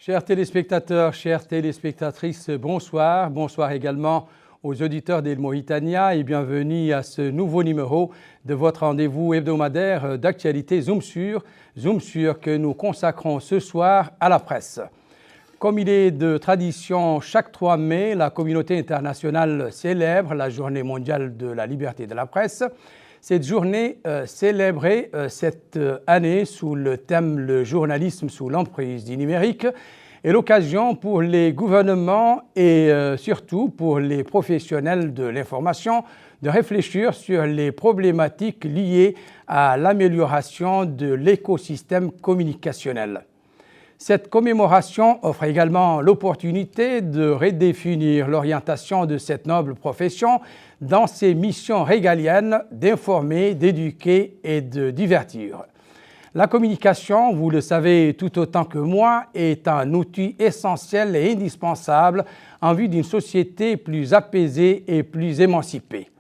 Chers téléspectateurs, chères téléspectatrices, bonsoir. Bonsoir également aux auditeurs d'Il Mauritania et bienvenue à ce nouveau numéro de votre rendez-vous hebdomadaire d'actualité Zoom sur que nous consacrons ce soir à la presse. Comme il est de tradition, chaque 3 mai, la communauté internationale célèbre la Journée mondiale de la liberté de la presse. Cette journée célébrée cette année sous le thème « Le journalisme sous l'emprise du numérique » est l'occasion pour les gouvernements et surtout pour les professionnels de l'information de réfléchir sur les problématiques liées à l'amélioration de l'écosystème communicationnel. Cette commémoration offre également l'opportunité de redéfinir l'orientation de cette noble profession dans ses missions régaliennes d'informer, d'éduquer et de divertir. La communication, vous le savez tout autant que moi, est un outil essentiel et indispensable en vue d'une société plus apaisée et plus émancipée.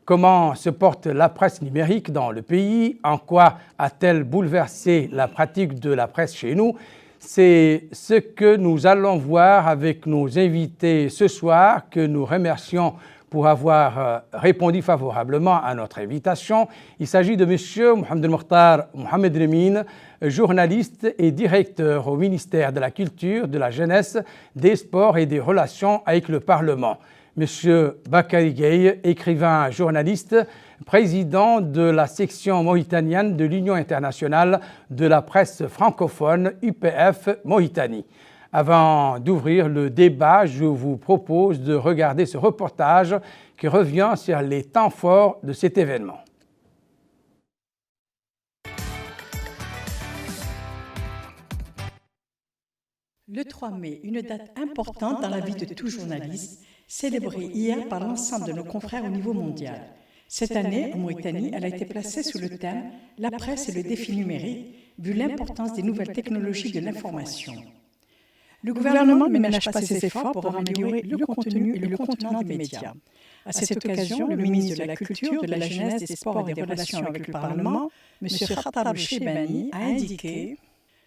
Comment se porte la presse numérique dans le pays? En quoi a-t-elle bouleversé la pratique de la presse chez nous? C'est ce que nous allons voir avec nos invités ce soir, que nous remercions pour avoir répondu favorablement à notre invitation. Il s'agit de M. Mohamed El-Mokhtar Mohamed Lemine, journaliste et directeur au ministère de la Culture, de la Jeunesse, des Sports et des Relations avec le Parlement. M. Bakary Gueye, écrivain journaliste, président de la section mauritanienne de l'Union internationale de la presse francophone, UPF Mauritanie. Avant d'ouvrir le débat, je vous propose de regarder ce reportage qui revient sur les temps forts de cet événement. Le 3 mai, une date importante dans la vie de tout journaliste, célébrée hier par l'ensemble de nos confrères au niveau mondial. Cette année, en Mauritanie, elle a été placée sous le thème « La presse et le défi numérique », vu l'importance des nouvelles technologies de l'information. Le gouvernement ne ménage pas ses efforts pour améliorer le contenu et le contenant des médias. À cette occasion, le ministre de la Culture, de la Jeunesse, des Sports et des Relations avec le Parlement, M. Khattab Chebani, a indiqué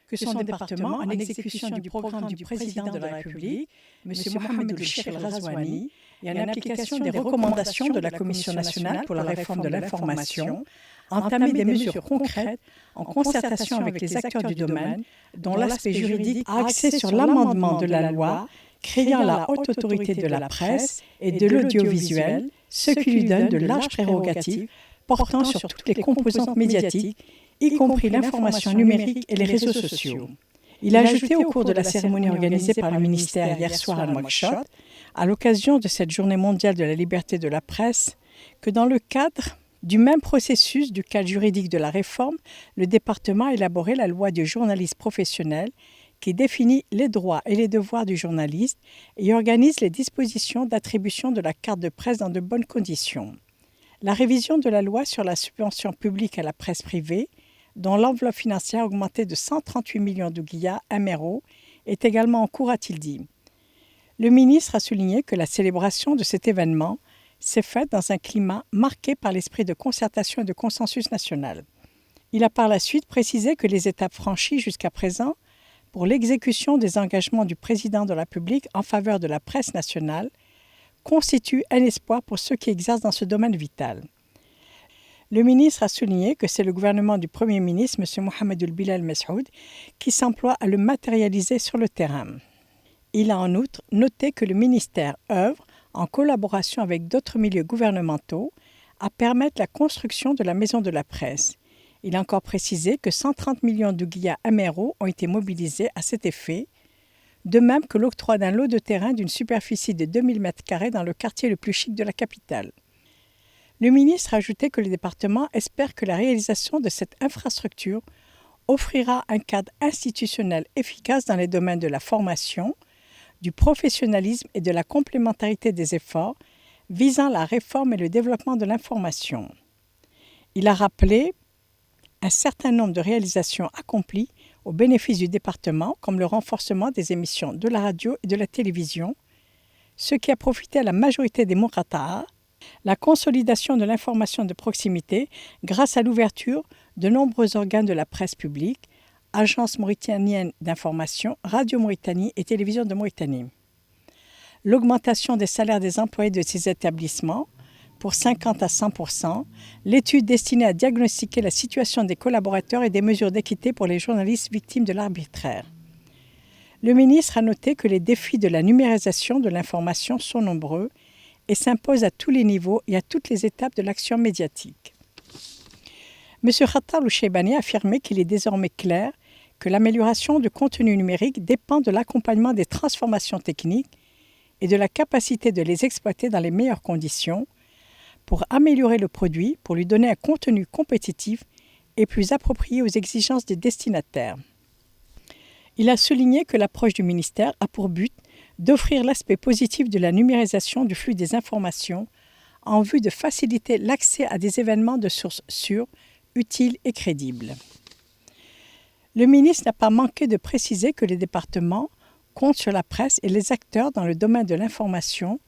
que son département, en exécution du programme du président de la République, M. Mohamed El-Cheikh El-Ghazouani, et en application des recommandations de la Commission nationale pour la réforme de l'information, a entamé des mesures concrètes en concertation avec les acteurs du domaine, dont l'aspect juridique a axé sur l'amendement de la loi créant la haute autorité de la presse et de l'audiovisuel, ce qui lui donne de larges prérogatives portant sur toutes les composantes médiatiques, y compris l'information numérique et les réseaux sociaux. Il a ajouté au cours de la cérémonie organisée par le ministère hier soir à Nouakchott, à l'occasion de cette journée mondiale de la liberté de la presse, que dans le cadre du même processus du cadre juridique de la réforme, le département a élaboré la loi du journaliste professionnel qui définit les droits et les devoirs du journaliste et organise les dispositions d'attribution de la carte de presse dans de bonnes conditions. La révision de la loi sur la subvention publique à la presse privée, dont l'enveloppe financière a augmenté de 138 millions de guillas MRO, est également en cours, a-t-il dit. Le ministre a souligné que la célébration de cet événement s'est faite dans un climat marqué par l'esprit de concertation et de consensus national. Il a par la suite précisé que les étapes franchies jusqu'à présent pour l'exécution des engagements du président de la République en faveur de la presse nationale constituent un espoir pour ceux qui exercent dans ce domaine vital. Le ministre a souligné que c'est le gouvernement du Premier ministre, M. Mohamed El-Bilal Meshoud, qui s'emploie à le matérialiser sur le terrain. Il a en outre noté que le ministère œuvre, en collaboration avec d'autres milieux gouvernementaux, à permettre la construction de la maison de la presse. Il a encore précisé que 130 millions de guillas MRO ont été mobilisés à cet effet, de même que l'octroi d'un lot de terrain d'une superficie de 2000 m² dans le quartier le plus chic de la capitale. Le ministre a ajouté que le département espère que la réalisation de cette infrastructure offrira un cadre institutionnel efficace dans les domaines de la formation, du professionnalisme et de la complémentarité des efforts visant la réforme et le développement de l'information. Il a rappelé un certain nombre de réalisations accomplies au bénéfice du département, comme le renforcement des émissions de la radio et de la télévision, ce qui a profité à la majorité des Mourata'a, la consolidation de l'information de proximité grâce à l'ouverture de nombreux organes de la presse publique, Agence mauritanienne d'information, Radio Mauritanie et Télévision de Mauritanie. L'augmentation des salaires des employés de ces établissements pour 50 à 100%, l'étude destinée à diagnostiquer la situation des collaborateurs et des mesures d'équité pour les journalistes victimes de l'arbitraire. Le ministre a noté que les défis de la numérisation de l'information sont nombreux et s'imposent à tous les niveaux et à toutes les étapes de l'action médiatique. M. Khattar Loucheibani a affirmé qu'il est désormais clair que l'amélioration du contenu numérique dépend de l'accompagnement des transformations techniques et de la capacité de les exploiter dans les meilleures conditions pour améliorer le produit, pour lui donner un contenu compétitif et plus approprié aux exigences des destinataires. Il a souligné que l'approche du ministère a pour but d'offrir l'aspect positif de la numérisation du flux des informations en vue de faciliter l'accès à des événements de sources sûres, utiles et crédibles. Le ministre n'a pas manqué de préciser que les départements comptent sur la presse et les acteurs dans le domaine de l'information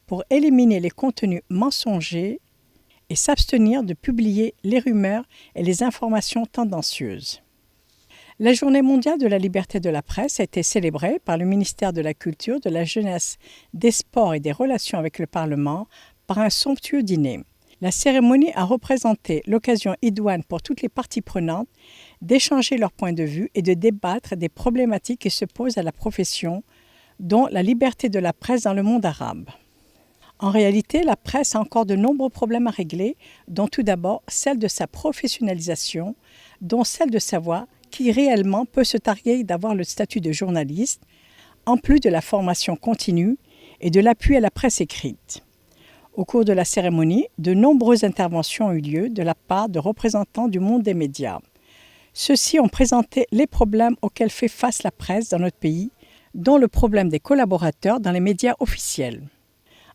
pour éliminer les contenus mensongers et s'abstenir de publier les rumeurs et les informations tendancieuses. La Journée mondiale de la liberté de la presse a été célébrée par le ministère de la Culture, de la Jeunesse, des Sports et des Relations avec le Parlement par un somptueux dîner. La cérémonie a représenté l'occasion idoine pour toutes les parties prenantes d'échanger leurs points de vue et de débattre des problématiques qui se posent à la profession, dont la liberté de la presse dans le monde arabe. En réalité, la presse a encore de nombreux problèmes à régler, dont tout d'abord celle de sa professionnalisation, dont celle de savoir qui réellement peut se targuer d'avoir le statut de journaliste, en plus de la formation continue et de l'appui à la presse écrite. Au cours de la cérémonie, de nombreuses interventions ont eu lieu de la part de représentants du monde des médias. Ceux-ci ont présenté les problèmes auxquels fait face la presse dans notre pays, dont le problème des collaborateurs dans les médias officiels.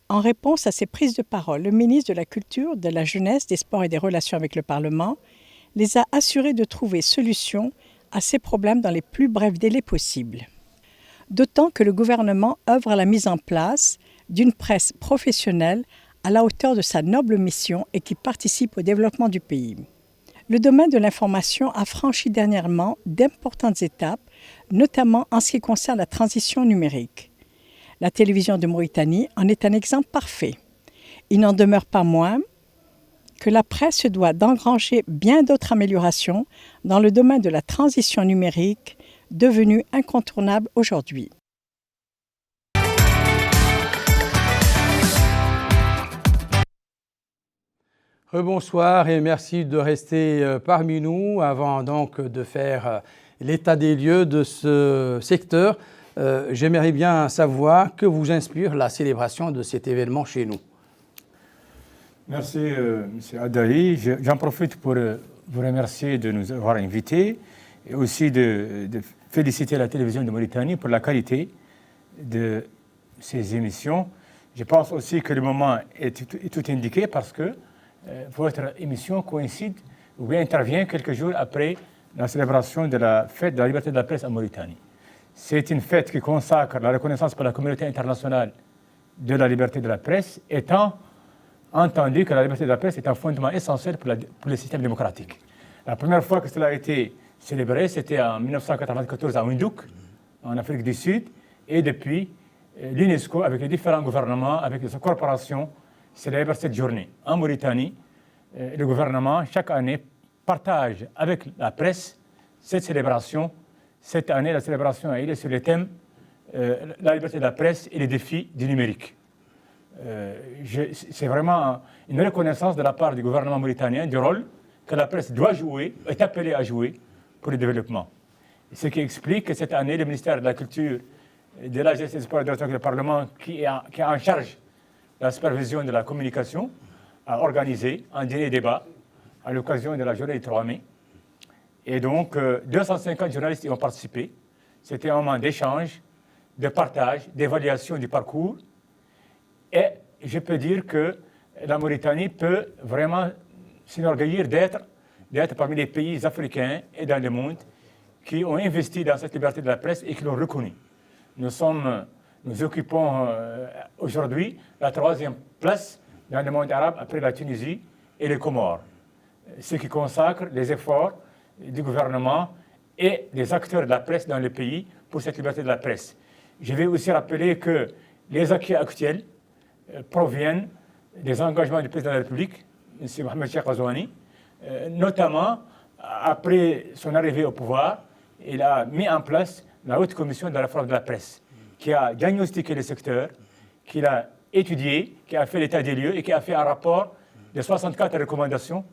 En réponse à ces prises de parole, le ministre de la Culture, de la Jeunesse, des Sports et des Relations avec le Parlement les a assurés de trouver solution à ces problèmes dans les plus brefs délais possibles. D'autant que le gouvernement œuvre à la mise en place d'une presse professionnelle à la hauteur de sa noble mission et qui participe au développement du pays. Le domaine de l'information a franchi dernièrement d'importantes étapes, notamment en ce qui concerne la transition numérique. La télévision de Mauritanie en est un exemple parfait. Il n'en demeure pas moins que la presse se doit d'engranger bien d'autres améliorations dans le domaine de la transition numérique, devenue incontournable aujourd'hui. Rebonsoir et merci de rester parmi nous avant donc de faire l'état des lieux de ce secteur. J'aimerais bien savoir que vous inspire la célébration de cet événement chez nous. Merci, M. Adali. J'en profite pour vous remercier de nous avoir invités et aussi de féliciter la télévision de Mauritanie pour la qualité de ces émissions. Je pense aussi que le moment est tout indiqué parce que votre émission coïncide ou bien intervient quelques jours après la célébration de la fête de la liberté de la presse en Mauritanie. C'est une fête qui consacre la reconnaissance par la communauté internationale de la liberté de la presse, étant entendu que la liberté de la presse est un fondement essentiel pour le système démocratique. La première fois que cela a été célébré, c'était en 1994 à Windhoek, en Afrique du Sud, et depuis, l'UNESCO, avec les différents gouvernements, avec les corporations, célèbre cette journée. En Mauritanie, le gouvernement, chaque année, partage avec la presse cette célébration. Cette année, la célébration est sur le thème la liberté de la presse et les défis du numérique. C'est vraiment une reconnaissance de la part du gouvernement mauritanien du rôle que la presse doit jouer, est appelée à jouer pour le développement. Ce qui explique que cette année, le ministère de la Culture, de la Jeunesse, des Sports et des Relations avec le Parlement, qui est en charge de la supervision de la communication, a organisé un dîner-débat à l'occasion de la journée du 3 mai. Et donc, 250 journalistes y ont participé. C'était un moment d'échange, de partage, d'évaluation du parcours. Et je peux dire que la Mauritanie peut vraiment s'enorgueillir d'être parmi les pays africains et dans le monde qui ont investi dans cette liberté de la presse et qui l'ont reconnue. Nous occupons aujourd'hui la 3e place dans le monde arabe après la Tunisie et les Comores, ce qui consacre les efforts du gouvernement et des acteurs de la presse dans le pays pour cette liberté de la presse. Je vais aussi rappeler que les acquis actuels proviennent des engagements du président de la République, M. Mohamed Cheikh Ghazouani, notamment après son arrivée au pouvoir, il a mis en place la haute commission de la réforme de la presse, qui a diagnostiqué le secteur, qui l'a étudié, qui a fait l'état des lieux et qui a fait un rapport de 64 recommandations.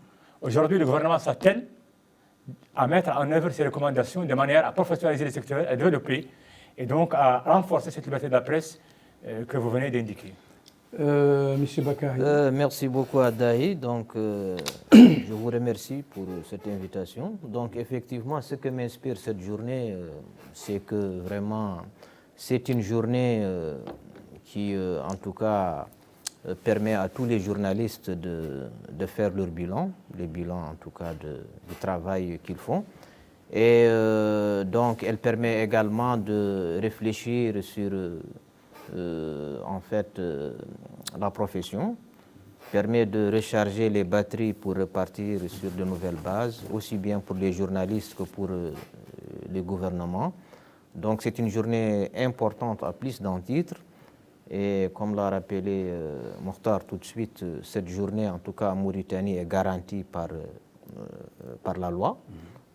Aujourd'hui, le gouvernement s'attelle à mettre en œuvre ces recommandations de manière à professionnaliser le secteur, à développer et donc à renforcer cette liberté de la presse que vous venez d'indiquer. Monsieur Bakary. Merci beaucoup à Dahi. Donc, je vous remercie pour cette invitation. Donc, effectivement, ce que m'inspire cette journée, c'est que vraiment, c'est une journée qui, en tout cas, permet à tous les journalistes de faire leur bilan, les bilans en tout cas du travail qu'ils font. Et donc, elle permet également de réfléchir sur en fait la profession, permet de recharger les batteries pour repartir sur de nouvelles bases, aussi bien pour les journalistes que pour les gouvernements. Donc c'est une journée importante à plus d'un titre. Et comme l'a rappelé Mokhtar tout de suite, cette journée, en tout cas en Mauritanie, est garantie par la loi,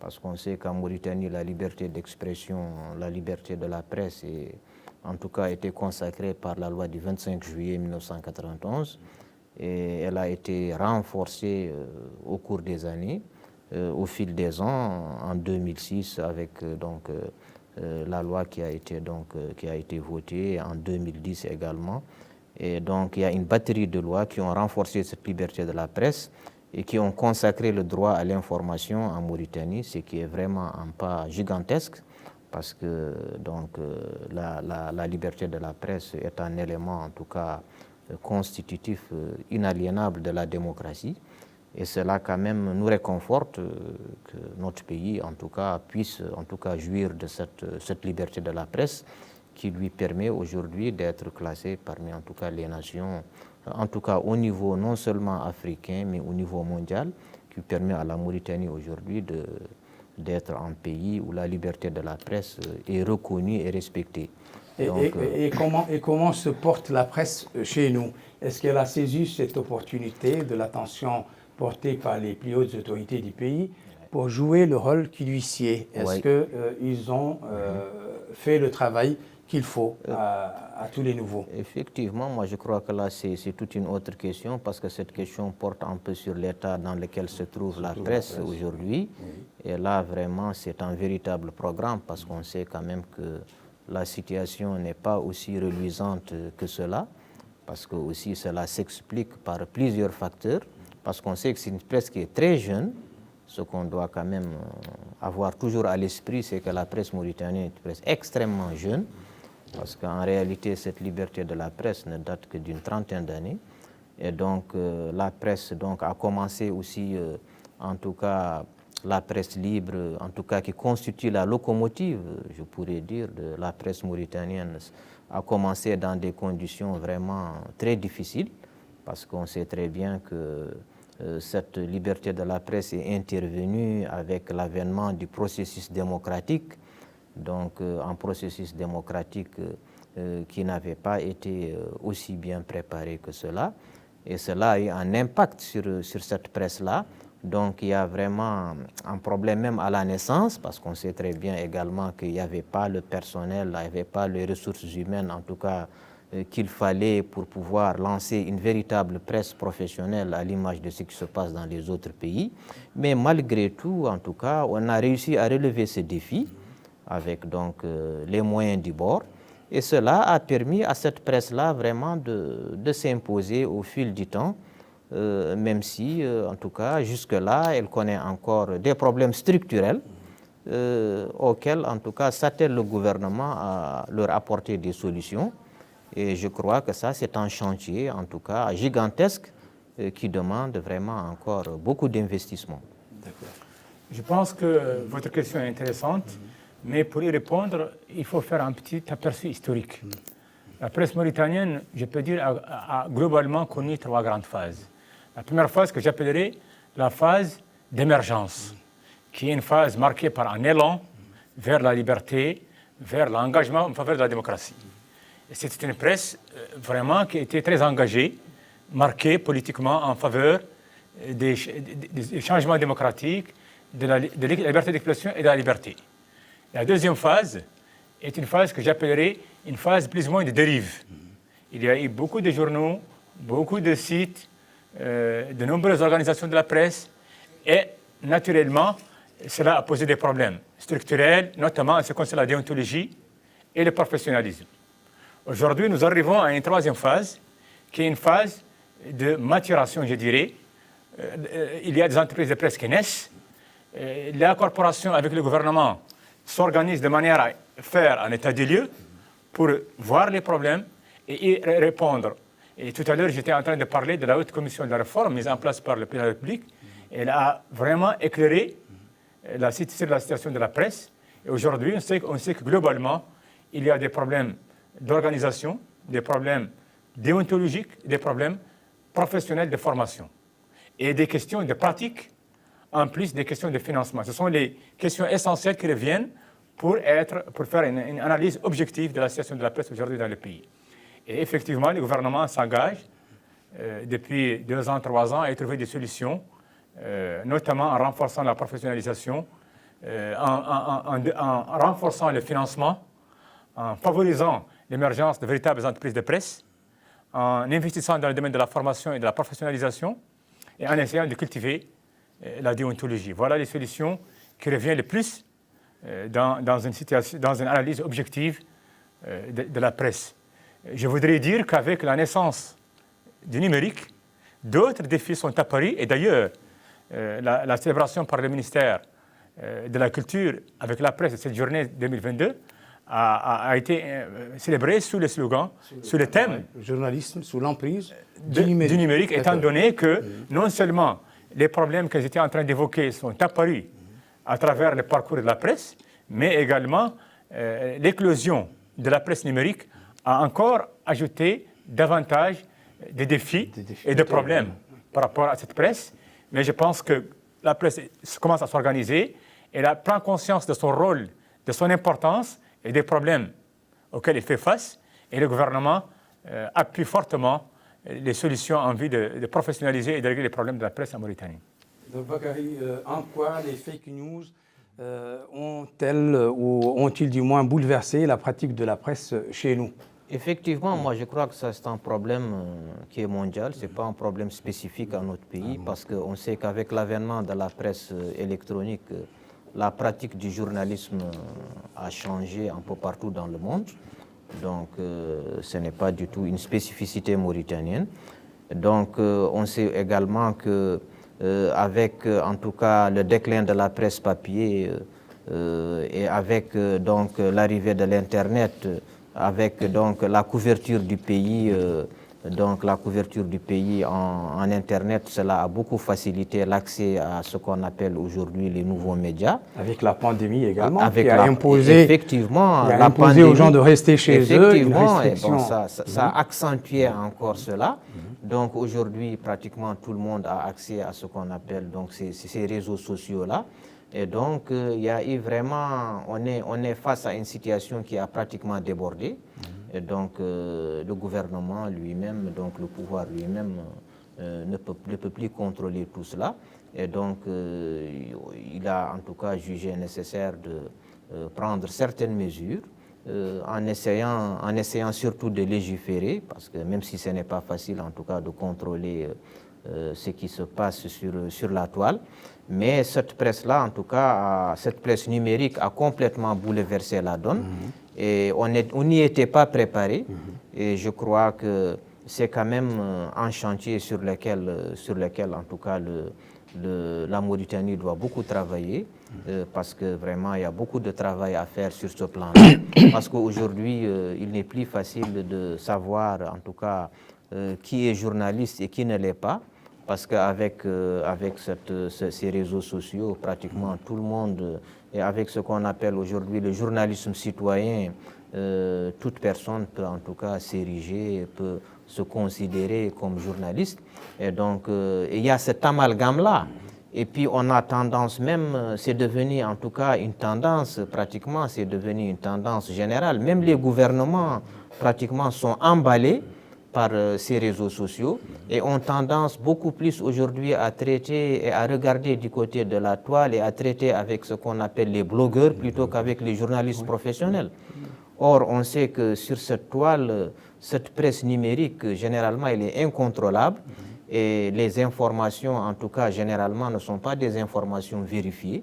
parce qu'on sait qu'en Mauritanie, la liberté d'expression, la liberté de la presse est en tout cas été consacrée par la loi du 25 juillet 1991 et elle a été renforcée au cours des années, au fil des ans, en 2006 avec la loi qui a été votée en 2010 également. Et donc il y a une batterie de lois qui ont renforcé cette liberté de la presse et qui ont consacré le droit à l'information en Mauritanie, ce qui est vraiment un pas gigantesque, parce que donc, la liberté de la presse est un élément en tout cas constitutif inaliénable de la démocratie. Et cela quand même nous réconforte que notre pays en tout cas puisse en tout cas jouir de cette liberté de la presse qui lui permet aujourd'hui d'être classé parmi en tout cas les nations, en tout cas au niveau non seulement africain mais au niveau mondial, qui permet à la Mauritanie aujourd'hui d'être un pays où la liberté de la presse est reconnue et respectée. Et comment se porte la presse chez nous? Est-ce qu'elle a saisi cette opportunité de l'attention portée par les plus hautes autorités du pays pour jouer le rôle qui lui sied? Est-ce qu'ils ont fait le travail qu'il faut à tous les nouveaux? Effectivement, moi je crois que là c'est toute une autre question, parce que cette question porte un peu sur l'état dans lequel se trouve la presse aujourd'hui. Et là vraiment c'est un véritable programme, parce qu'on sait quand même que la situation n'est pas aussi reluisante que cela, parce que aussi cela s'explique par plusieurs facteurs, parce qu'on sait que c'est une presse qui est très jeune. Ce qu'on doit quand même avoir toujours à l'esprit, c'est que la presse mauritanienne est une presse extrêmement jeune, parce qu'en réalité, cette liberté de la presse ne date que d'une trentaine d'années. Et donc, la presse a commencé aussi, en tout cas, la presse libre, en tout cas, qui constitue la locomotive, je pourrais dire, de la presse mauritanienne, a commencé dans des conditions vraiment très difficiles, parce qu'on sait très bien que cette liberté de la presse est intervenue avec l'avènement du processus démocratique, donc un processus démocratique qui n'avait pas été aussi bien préparé que cela. Et cela a eu un impact sur cette presse-là. Donc il y a vraiment un problème même à la naissance, parce qu'on sait très bien également qu'il n'y avait pas le personnel, il n'y avait pas les ressources humaines, en tout cas, qu'il fallait pour pouvoir lancer une véritable presse professionnelle à l'image de ce qui se passe dans les autres pays. Mais malgré tout, en tout cas, on a réussi à relever ce défi avec donc les moyens du bord. Et cela a permis à cette presse-là vraiment de s'imposer au fil du temps, même si, en tout cas, jusque-là, elle connaît encore des problèmes structurels auxquels, en tout cas, s'attelle le gouvernement à leur apporter des solutions. Et je crois que ça, c'est un chantier, en tout cas, gigantesque, qui demande vraiment encore beaucoup d'investissement. Je pense que votre question est intéressante, mais pour y répondre, il faut faire un petit aperçu historique. La presse mauritanienne, je peux dire, a globalement connu 3 grandes phases. La première phase que j'appellerais la phase d'émergence, qui est une phase marquée par un élan vers la liberté, vers l'engagement en faveur de la démocratie. Et c'était une presse vraiment qui était très engagée, marquée politiquement en faveur des changements démocratiques, de la liberté d'expression et de la liberté. La deuxième phase est une phase que j'appellerais une phase plus ou moins de dérive. Il y a eu beaucoup de journaux, beaucoup de sites, de nombreuses organisations de la presse et naturellement, cela a posé des problèmes structurels, notamment en ce qui concerne la déontologie et le professionnalisme. Aujourd'hui, nous arrivons à une troisième phase, qui est une phase de maturation, je dirais. Il y a des entreprises de presse qui naissent. La corporation avec le gouvernement s'organise de manière à faire un état des lieux pour voir les problèmes et y répondre. Et tout à l'heure, j'étais en train de parler de la haute commission de la réforme mise en place par le président de la République. Elle a vraiment éclairé la situation de la presse. Et aujourd'hui, on sait que globalement, il y a des problèmes d'organisation, des problèmes déontologiques, des problèmes professionnels de formation. Et des questions de pratique, en plus des questions de financement. Ce sont les questions essentielles qui reviennent pour faire une analyse objective de la situation de la presse aujourd'hui dans le pays. Et effectivement, le gouvernement s'engage depuis 2 ans, 3 ans à trouver des solutions, notamment en renforçant la professionnalisation, en renforçant le financement, en favorisant l'émergence de véritables entreprises de presse, en investissant dans le domaine de la formation et de la professionnalisation et en essayant de cultiver la déontologie. Voilà les solutions qui reviennent le plus dans une analyse objective de la presse. Je voudrais dire qu'avec la naissance du numérique, d'autres défis sont apparus et d'ailleurs, la célébration par le ministère de la Culture avec la presse de cette journée 2022 a été célébrée sous le slogan, sous le thème « Journalisme sous l'emprise du numérique », étant donné que non seulement les problèmes que j'étais en train d'évoquer sont apparus à travers le parcours de la presse, mais également l'éclosion de la presse numérique a encore ajouté davantage de défis et de problèmes par rapport à cette presse. Mais je pense que la presse commence à s'organiser, elle prend conscience de son rôle, de son importance et des problèmes auxquels il fait face. Et le gouvernement appuie fortement les solutions en vue de professionnaliser et de régler les problèmes de la presse en Mauritanie. Donc, Bakary, en quoi les fake news ont-elles ou ont-ils du moins bouleversé la pratique de la presse chez nous? Effectivement, moi je crois que ça c'est un problème qui est mondial, ce n'est pas un problème spécifique à notre pays, parce qu'on sait qu'avec l'avènement de la presse électronique, la pratique du journalisme a changé un peu partout dans le monde. Donc ce n'est pas du tout une spécificité mauritanienne. Donc on sait également que avec en tout cas le déclin de la presse papier et avec donc l'arrivée de l'Internet, avec donc la couverture du pays, en Internet, cela a beaucoup facilité l'accès à ce qu'on appelle aujourd'hui les nouveaux médias. Avec la pandémie également, avec qui a imposé, effectivement, qui a imposé aux gens de rester chez eux. Effectivement, ça a accentué encore cela. Donc aujourd'hui, pratiquement tout le monde a accès à ce qu'on appelle donc ces réseaux sociaux-là. Et donc, il y a eu vraiment, on est face à une situation qui a pratiquement débordé. Et donc, le gouvernement lui-même, donc le pouvoir lui-même, ne peut plus contrôler tout cela. Et donc, il a en tout cas jugé nécessaire de prendre certaines mesures en essayant surtout de légiférer, parce que même si ce n'est pas facile en tout cas de contrôler ce qui se passe sur la toile. Mais cette presse-là, en tout cas, cette presse numérique a complètement bouleversé la donne. Et on n'y était pas préparé. Et je crois que c'est quand même un chantier sur lequel en tout cas, la Mauritanie doit beaucoup travailler. Parce que vraiment, il y a beaucoup de travail à faire sur ce plan-là. Parce qu'aujourd'hui, il n'est plus facile de savoir, en tout cas, qui est journaliste et qui ne l'est pas. Parce qu'avec ces réseaux sociaux, pratiquement tout le monde, et avec ce qu'on appelle aujourd'hui le journalisme citoyen, toute personne peut en tout cas s'ériger, peut se considérer comme journaliste. Et donc, il y a cet amalgame-là Et puis on a tendance même, c'est devenu en tout cas une tendance, pratiquement c'est devenu une tendance générale. Même les gouvernements pratiquement sont emballés par ces réseaux sociaux et ont tendance beaucoup plus aujourd'hui à traiter et à regarder du côté de la toile et à traiter avec ce qu'on appelle les blogueurs plutôt qu'avec les journalistes professionnels. Or, on sait que sur cette toile, cette presse numérique, généralement, elle est incontrôlable et les informations, en tout cas, généralement, ne sont pas des informations vérifiées.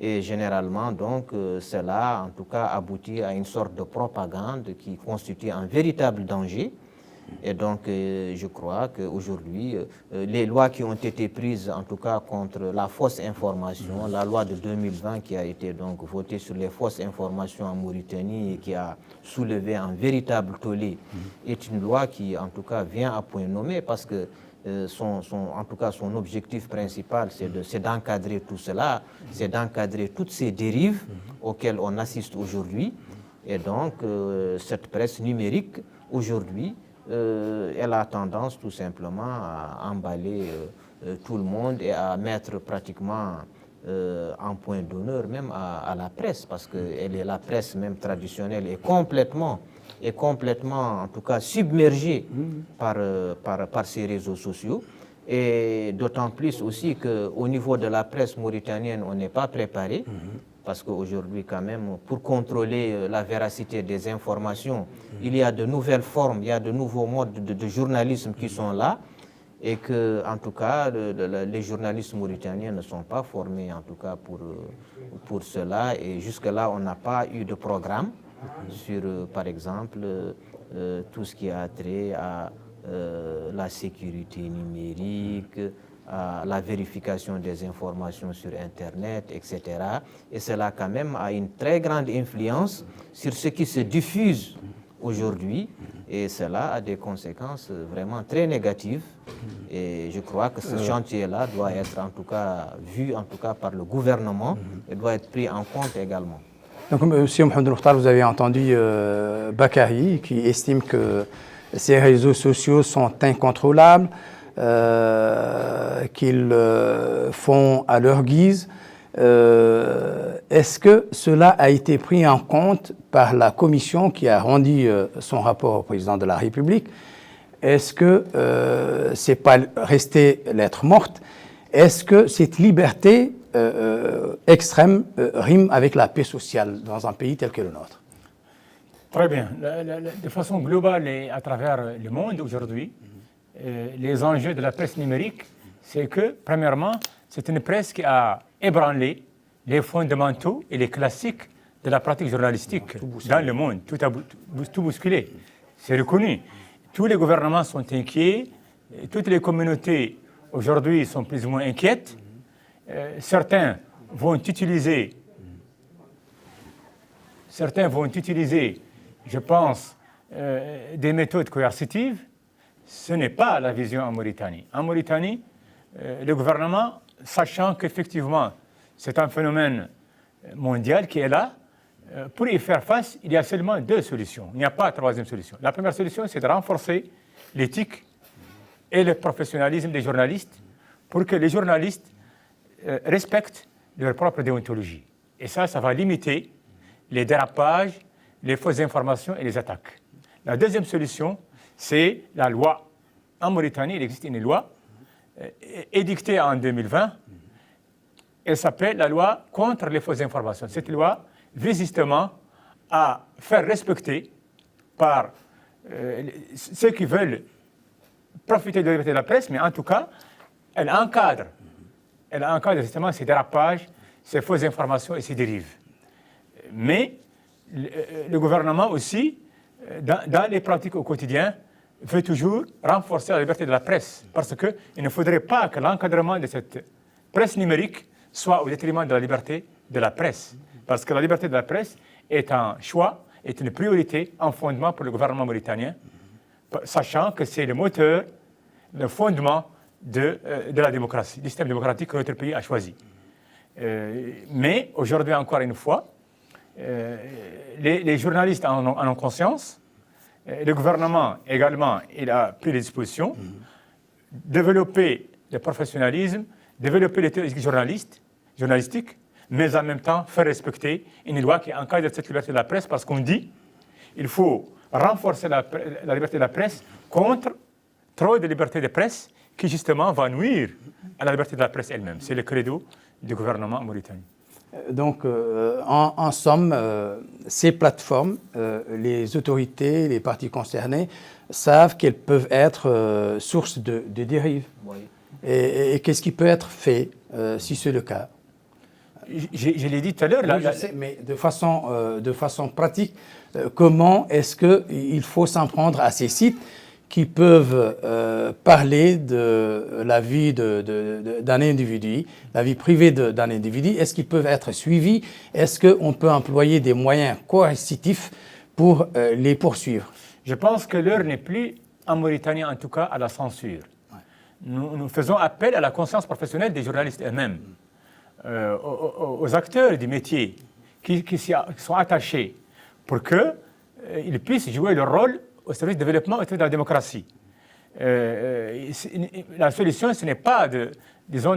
Et généralement, donc, cela, en tout cas, aboutit à une sorte de propagande qui constitue un véritable danger. Et donc, je crois qu'aujourd'hui, les lois qui ont été prises, en tout cas, contre la fausse information, la loi de 2020 qui a été donc votée sur les fausses informations en Mauritanie et qui a soulevé un véritable tollé, est une loi qui, en tout cas, vient à point nommé parce que en tout cas, son objectif principal, c'est d'encadrer tout cela, c'est d'encadrer toutes ces dérives auxquelles on assiste aujourd'hui. Et donc, cette presse numérique, aujourd'hui, elle a tendance tout simplement à emballer tout le monde et à mettre pratiquement en point d'honneur même à la presse, parce que la presse même traditionnelle est complètement, en tout cas, submergée par ces réseaux sociaux. Et d'autant plus aussi qu'au niveau de la presse mauritanienne, on n'est pas préparé. Parce qu'aujourd'hui, quand même, pour contrôler la véracité des informations, il y a de nouvelles formes, il y a de nouveaux modes de journalisme qui sont là et que, en tout cas, les journalistes mauritaniens ne sont pas formés, en tout cas, pour cela. Et jusque-là, on n'a pas eu de programme sur, par exemple, tout ce qui a trait à la sécurité numérique, à la vérification des informations sur Internet, etc. Et cela quand même a une très grande influence sur ce qui se diffuse aujourd'hui et cela a des conséquences vraiment très négatives. Et je crois que ce chantier-là doit être en tout cas vu en tout cas par le gouvernement et doit être pris en compte également. Donc, M. Mohamed Mokhtar, vous avez entendu Bakary qui estime que ces réseaux sociaux sont incontrôlables, qu'ils font à leur guise. Est-ce que cela a été pris en compte par la commission qui a rendu son rapport au président de la République? Est-ce que c'est pas resté lettre morte? Est-ce que cette liberté extrême rime avec la paix sociale dans un pays tel que le nôtre? Très bien. De façon globale et à travers le monde aujourd'hui, les enjeux de la presse numérique, c'est que, premièrement, c'est une presse qui a ébranlé les fondamentaux et les classiques de la pratique journalistique dans le monde, tout bousculé. C'est reconnu. Tous les gouvernements sont inquiets, toutes les communautés aujourd'hui sont plus ou moins inquiètes. Certains vont utiliser, je pense, des méthodes coercitives. Ce n'est pas la vision en Mauritanie. En Mauritanie, le gouvernement, sachant qu'effectivement, c'est un phénomène mondial qui est là, pour y faire face, il y a seulement deux solutions. Il n'y a pas de troisième solution. La première solution, c'est de renforcer l'éthique et le professionnalisme des journalistes pour que les journalistes respectent leur propre déontologie. Et ça va limiter les dérapages, les fausses informations et les attaques. La deuxième solution, c'est la loi. En Mauritanie, il existe une loi édictée en 2020. Elle s'appelle la loi contre les fausses informations. Cette loi vise justement à faire respecter par ceux qui veulent profiter de la liberté de la presse, mais en tout cas, elle encadre justement ces dérapages, ces fausses informations et ces dérives. Mais le gouvernement aussi, dans les pratiques au quotidien, veut toujours renforcer la liberté de la presse, parce qu'il ne faudrait pas que l'encadrement de cette presse numérique soit au détriment de la liberté de la presse. Parce que la liberté de la presse est un choix, est une priorité, un fondement pour le gouvernement mauritanien, sachant que c'est le moteur, le fondement de la démocratie, du système démocratique que notre pays a choisi. Mais aujourd'hui, encore une fois, les journalistes en ont conscience. Le gouvernement également, il a pris les dispositions, développer le professionnalisme, développer l'éthique journalistique, mais en même temps faire respecter une loi qui encadre cette liberté de la presse, parce qu'on dit qu'il faut renforcer la liberté de la presse contre trop de liberté de presse qui justement va nuire à la liberté de la presse elle-même. C'est le credo du gouvernement mauritanien. Donc, en somme, ces plateformes, les autorités, les partis concernés savent qu'elles peuvent être source de dérives. Oui. Et qu'est-ce qui peut être fait si c'est le cas? Je l'ai dit tout à l'heure. Oui, je sais, mais de façon pratique, comment est-ce qu'il faut s'en prendre à ces sites qui peuvent parler de la vie d'un individu, la vie privée d'un individu? Est-ce qu'ils peuvent être suivis? Est-ce qu'on peut employer des moyens coercitifs pour les poursuivre? Je pense que l'heure n'est plus, en Mauritanie en tout cas, à la censure. Ouais. Nous faisons appel à la conscience professionnelle des journalistes eux-mêmes, aux acteurs du métier qui sont attachés pour qu'ils puissent jouer leur rôle au service du développement et de la démocratie. La solution, ce n'est pas de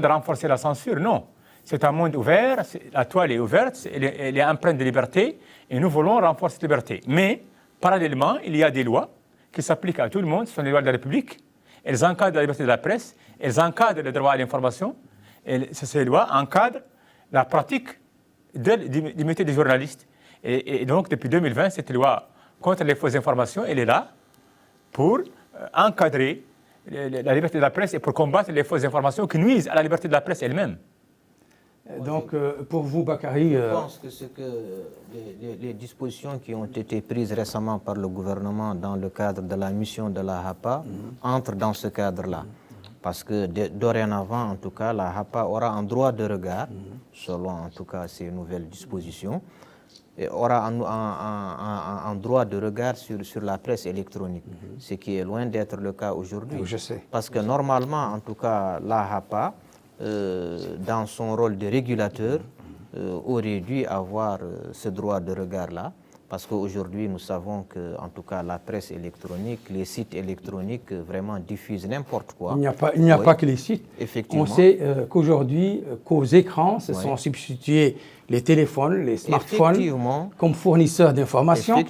renforcer la censure, non. C'est un monde ouvert, la toile est ouverte, elle est empreinte de liberté, et nous voulons renforcer cette liberté. Mais, parallèlement, il y a des lois qui s'appliquent à tout le monde, ce sont les lois de la République, elles encadrent la liberté de la presse, elles encadrent le droit à l'information, et ces lois encadrent la pratique du métier des journalistes. Et donc, depuis 2020, cette loi contre les fausses informations, elle est là pour encadrer la liberté de la presse et pour combattre les fausses informations qui nuisent à la liberté de la presse elle-même. Donc, pour vous, Bakary... Je pense que les dispositions qui ont été prises récemment par le gouvernement dans le cadre de la mission de la HAPA entrent dans ce cadre-là. Parce que dorénavant, en tout cas, la HAPA aura un droit de regard, selon en tout cas ces nouvelles dispositions, et aura un droit de regard sur la presse électronique, ce qui est loin d'être le cas aujourd'hui. Oui, je sais. Parce que normalement, en tout cas, la HAPA, dans son rôle de régulateur, aurait dû avoir ce droit de regard-là, parce qu'aujourd'hui, nous savons que, en tout cas, la presse électronique, les sites électroniques vraiment diffusent n'importe quoi. Il n'y a pas que les sites. Effectivement. On sait qu'aujourd'hui, qu'aux écrans se sont substitués les téléphones, les smartphones, comme fournisseurs d'informations.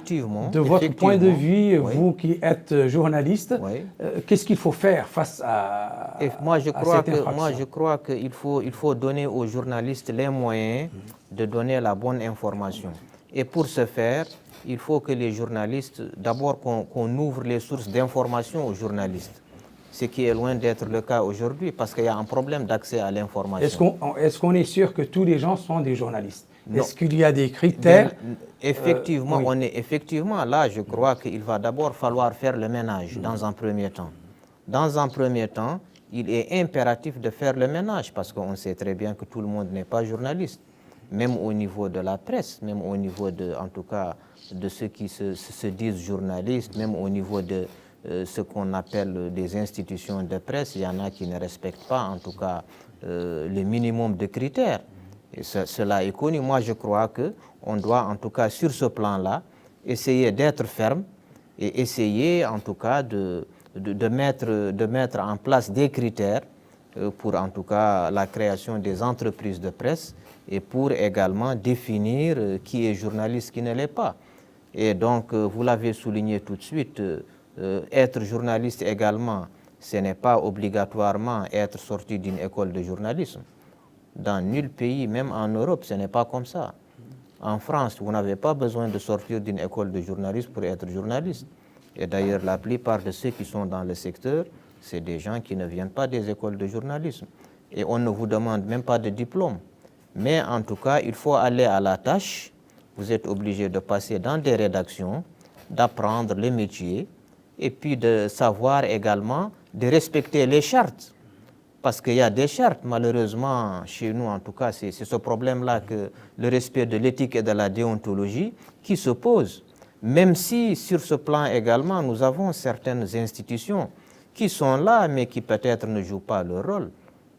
De votre point de vue, vous qui êtes journaliste, qu'est-ce qu'il faut faire face à cette infraction? Moi, je crois qu'il faut donner aux journalistes les moyens de donner la bonne information. Et pour ce faire, il faut que les journalistes, d'abord qu'on ouvre les sources d'information aux journalistes, ce qui est loin d'être le cas aujourd'hui, parce qu'il y a un problème d'accès à l'information. Est-ce qu'on est sûr que tous les gens sont des journalistes? Est-ce qu'il y a des critères? Effectivement, effectivement, là, je crois qu'il va d'abord falloir faire le ménage dans un premier temps. Dans un premier temps, il est impératif de faire le ménage, parce qu'on sait très bien que tout le monde n'est pas journaliste. Même au niveau de la presse, même au niveau en tout cas, de ceux qui se disent journalistes, même au niveau de ce qu'on appelle des institutions de presse, il y en a qui ne respectent pas, en tout cas, le minimum de critères. Et cela est connu. Moi, je crois qu'on doit, en tout cas, sur ce plan-là, essayer d'être ferme et essayer, en tout cas, de mettre en place des critères pour, en tout cas, la création des entreprises de presse, et pour également définir qui est journaliste, qui ne l'est pas. Et donc, vous l'avez souligné tout de suite, être journaliste également, ce n'est pas obligatoirement être sorti d'une école de journalisme. Dans nul pays, même en Europe, ce n'est pas comme ça. En France, vous n'avez pas besoin de sortir d'une école de journalisme pour être journaliste. Et d'ailleurs, la plupart de ceux qui sont dans le secteur, c'est des gens qui ne viennent pas des écoles de journalisme. Et on ne vous demande même pas de diplôme. Mais en tout cas, il faut aller à la tâche. Vous êtes obligé de passer dans des rédactions, d'apprendre le métier et puis de savoir également de respecter les chartes. Parce qu'il y a des chartes, malheureusement, chez nous en tout cas, c'est ce problème-là, que le respect de l'éthique et de la déontologie qui se pose. Même si sur ce plan également, nous avons certaines institutions qui sont là, mais qui peut-être ne jouent pas leur rôle.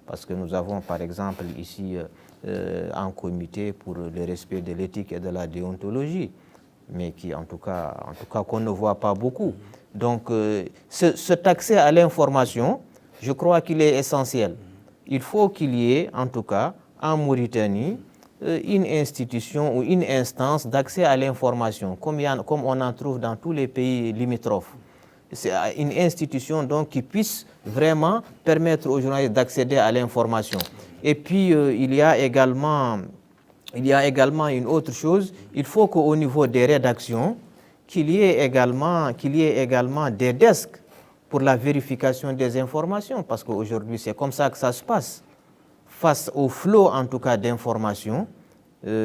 Parce que nous avons par exemple ici un comité pour le respect de l'éthique et de la déontologie, mais qui en tout cas qu'on ne voit pas beaucoup. Donc cet accès à l'information, je crois qu'il est essentiel. il faut qu'il y ait, en tout cas, en Mauritanie, une institution ou une instance d'accès à l'information, comme on en trouve dans tous les pays limitrophes. C'est une institution donc qui puisse vraiment permettre aux journalistes d'accéder à l'information. Et puis, il y a également une autre chose, il faut qu'au niveau des rédactions, qu'il y ait également des desks pour la vérification des informations, parce qu'aujourd'hui, c'est comme ça que ça se passe. Face au flot, en tout cas, d'informations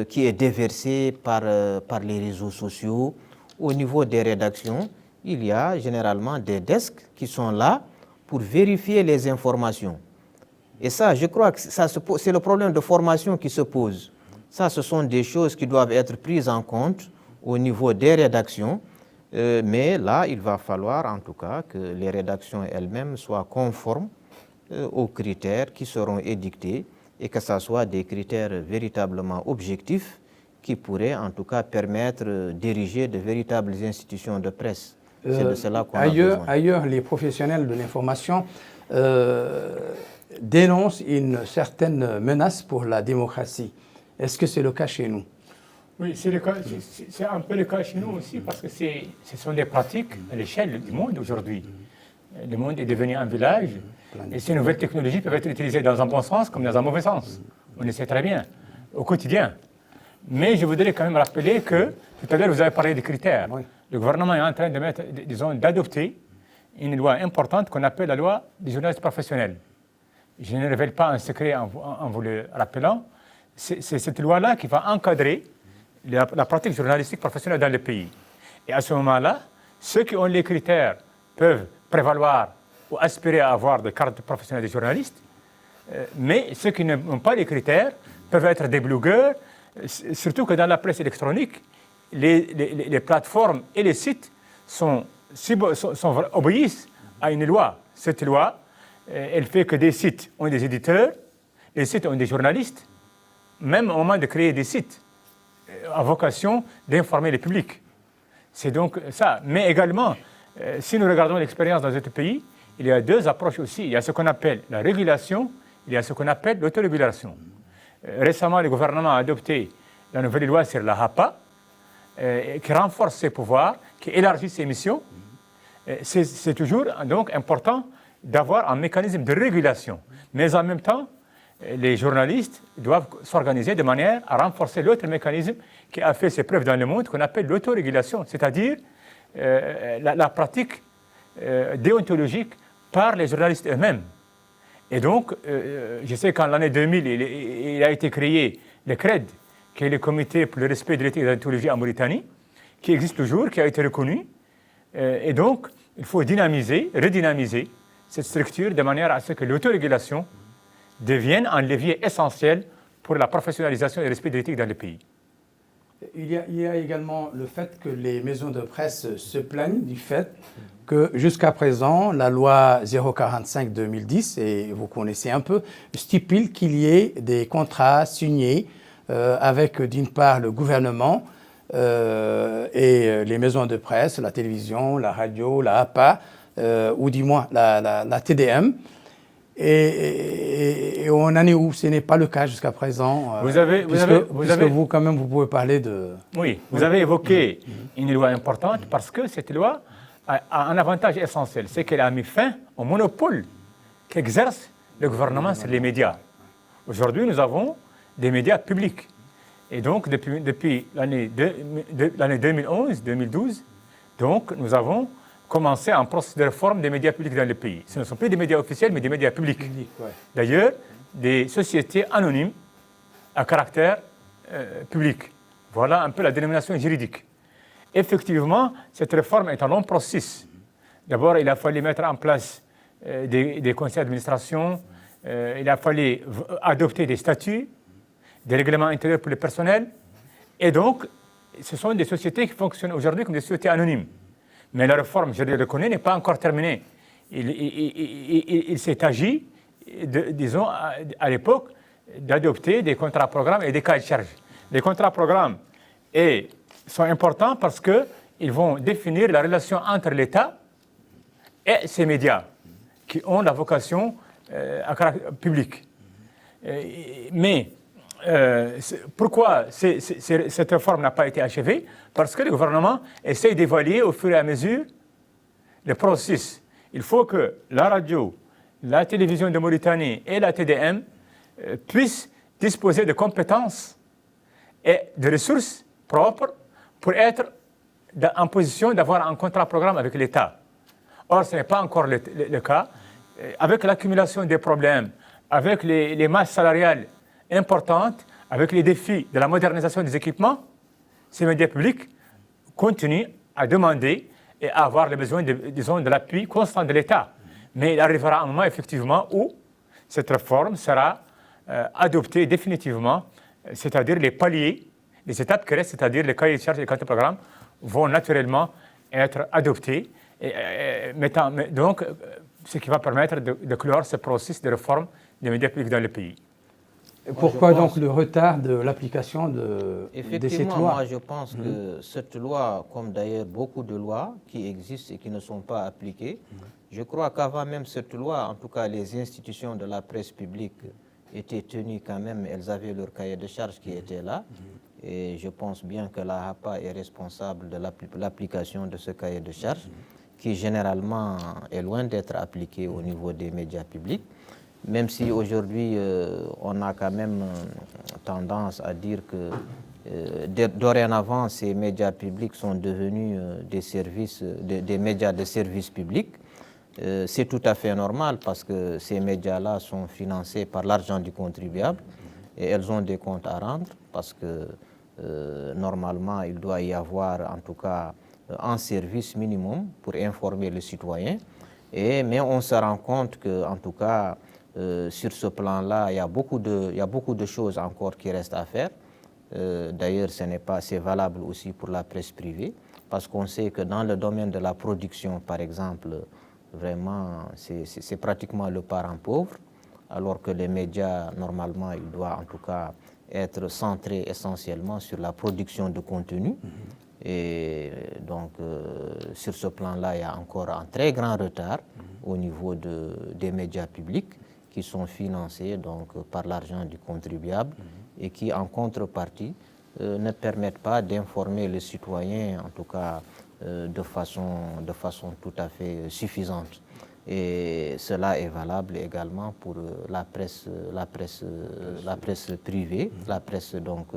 qui est déversé par les réseaux sociaux, au niveau des rédactions, il y a généralement des desks qui sont là pour vérifier les informations. Et ça, je crois que c'est le problème de formation qui se pose. Ça, ce sont des choses qui doivent être prises en compte au niveau des rédactions. Mais là, il va falloir en tout cas que les rédactions elles-mêmes soient conformes aux critères qui seront édictés et que ce soit des critères véritablement objectifs qui pourraient en tout cas permettre d'ériger de véritables institutions de presse. C'est de cela qu'on a besoin. Ailleurs, les professionnels de l'information dénoncent une certaine menace pour la démocratie. Est-ce que c'est le cas chez nous? Oui, c'est un peu le cas chez nous aussi parce que ce sont des pratiques à l'échelle du monde aujourd'hui. Le monde est devenu un village et ces nouvelles technologies peuvent être utilisées dans un bon sens comme dans un mauvais sens. On le sait très bien, au quotidien. Mais je voudrais quand même rappeler que, tout à l'heure, vous avez parlé des critères. Oui. Le gouvernement est en train d'adopter une loi importante qu'on appelle la loi des journalistes professionnels. Je ne révèle pas un secret en vous le rappelant. C'est cette loi-là qui va encadrer la pratique journalistique professionnelle dans le pays. Et à ce moment-là, ceux qui ont les critères peuvent prévaloir ou aspirer à avoir des cartes professionnelles de journalistes, mais ceux qui n'ont pas les critères peuvent être des blogueurs, surtout que dans la presse électronique, les plateformes et les sites obéissent à une loi. Cette loi, elle fait que des sites ont des éditeurs, les sites ont des journalistes, même au moment de créer des sites à vocation d'informer le public. C'est donc ça. Mais également, si nous regardons l'expérience dans d'autres pays, il y a deux approches aussi. Il y a ce qu'on appelle la régulation, il y a ce qu'on appelle l'autorégulation. Récemment, le gouvernement a adopté la nouvelle loi sur la HAPA, qui renforce ses pouvoirs, qui élargit ses missions. C'est toujours donc important d'avoir un mécanisme de régulation. Mais en même temps, les journalistes doivent s'organiser de manière à renforcer l'autre mécanisme qui a fait ses preuves dans le monde, qu'on appelle l'autorégulation, c'est-à-dire la pratique déontologique par les journalistes eux-mêmes. Et donc, je sais qu'en l'année 2000, il a été créé le CRED, qui est le Comité pour le respect de l'éthique et de la déontologie en Mauritanie, qui existe toujours, qui a été reconnu. Et donc, il faut redynamiser cette structure de manière à ce que l'autorégulation devienne un levier essentiel pour la professionnalisation et le respect de l'éthique dans le pays. Il y a également le fait que les maisons de presse se plaignent du fait que jusqu'à présent, la loi 045-2010, et vous connaissez un peu, stipule qu'il y ait des contrats signés avec d'une part le gouvernement et les maisons de presse, la télévision, la radio, la APA, ou du moins la TDM. Et on en est où? Ce n'est pas le cas jusqu'à présent. Vous, quand même, vous pouvez parler de... Oui, vous avez évoqué une loi importante parce que cette loi a un avantage essentiel, c'est qu'elle a mis fin au monopole qu'exerce le gouvernement sur les médias. Aujourd'hui, nous avons des médias publics. Et donc, depuis l'année 2011-2012, donc, nous avons commencé un processus de réforme des médias publics dans le pays. Ce ne sont plus des médias officiels, mais des médias publics. Ouais. D'ailleurs, des sociétés anonymes à caractère public. Voilà un peu la dénomination juridique. Effectivement, cette réforme est un long processus. D'abord, il a fallu mettre en place des conseils d'administration, il a fallu adopter des statuts, des règlements intérieurs pour le personnel. Et donc, ce sont des sociétés qui fonctionnent aujourd'hui comme des sociétés anonymes. Mais la réforme, je le reconnais, n'est pas encore terminée. Il s'est agi, disons, à l'époque, d'adopter des contrats-programmes et des cahiers de charges. Les contrats-programmes sont importants parce qu'ils vont définir la relation entre l'État et ces médias qui ont la vocation à caractère public. Mais pourquoi cette réforme n'a pas été achevée? Parce que le gouvernement essaye d'évaluer au fur et à mesure le processus. Il faut que la radio, la télévision de Mauritanie et la TDM puissent disposer de compétences et de ressources propres pour être en position d'avoir un contrat-programme avec l'État. Or, ce n'est pas encore le cas. Avec l'accumulation des problèmes, avec les masses salariales importantes, avec les défis de la modernisation des équipements, ces médias publics continuent à demander et à avoir le besoin, disons, de l'appui constant de l'État. Mais il arrivera un moment, effectivement, où cette réforme sera adoptée définitivement, c'est-à-dire les paliers, les étapes qui restent, c'est-à-dire les cahiers de charges et les contrats-programmes, vont naturellement être adoptés, donc ce qui va permettre de clore ce processus de réforme des médias publics dans le pays. Pourquoi donc le retard de l'application de cette loi? Effectivement, moi je pense que cette loi, comme d'ailleurs beaucoup de lois qui existent et qui ne sont pas appliquées, je crois qu'avant même cette loi, en tout cas les institutions de la presse publique étaient tenues quand même, elles avaient leur cahier de charges qui était là. Et je pense bien que la HAPA est responsable de l'application de ce cahier de charges, qui généralement est loin d'être appliqué au niveau des médias publics. Même si aujourd'hui, on a quand même tendance à dire que dorénavant, ces médias publics sont devenus des médias de service public. C'est tout à fait normal parce que ces médias-là sont financés par l'argent du contribuable et elles ont des comptes à rendre parce que normalement, il doit y avoir en tout cas un service minimum pour informer le citoyen. Mais on se rend compte qu'en tout cas, sur ce plan-là, il y a beaucoup de choses encore qui restent à faire. D'ailleurs, c'est valable aussi pour la presse privée, parce qu'on sait que dans le domaine de la production, par exemple, vraiment, c'est pratiquement le parent pauvre, alors que les médias, normalement, ils doivent en tout cas être centrés essentiellement sur la production de contenu. Et donc, sur ce plan-là, il y a encore un très grand retard au niveau des médias publics qui sont financés donc, par l'argent du contribuable et qui, en contrepartie, ne permettent pas d'informer les citoyens, en tout cas de façon tout à fait suffisante. Et cela est valable également pour la presse privée, la presse donc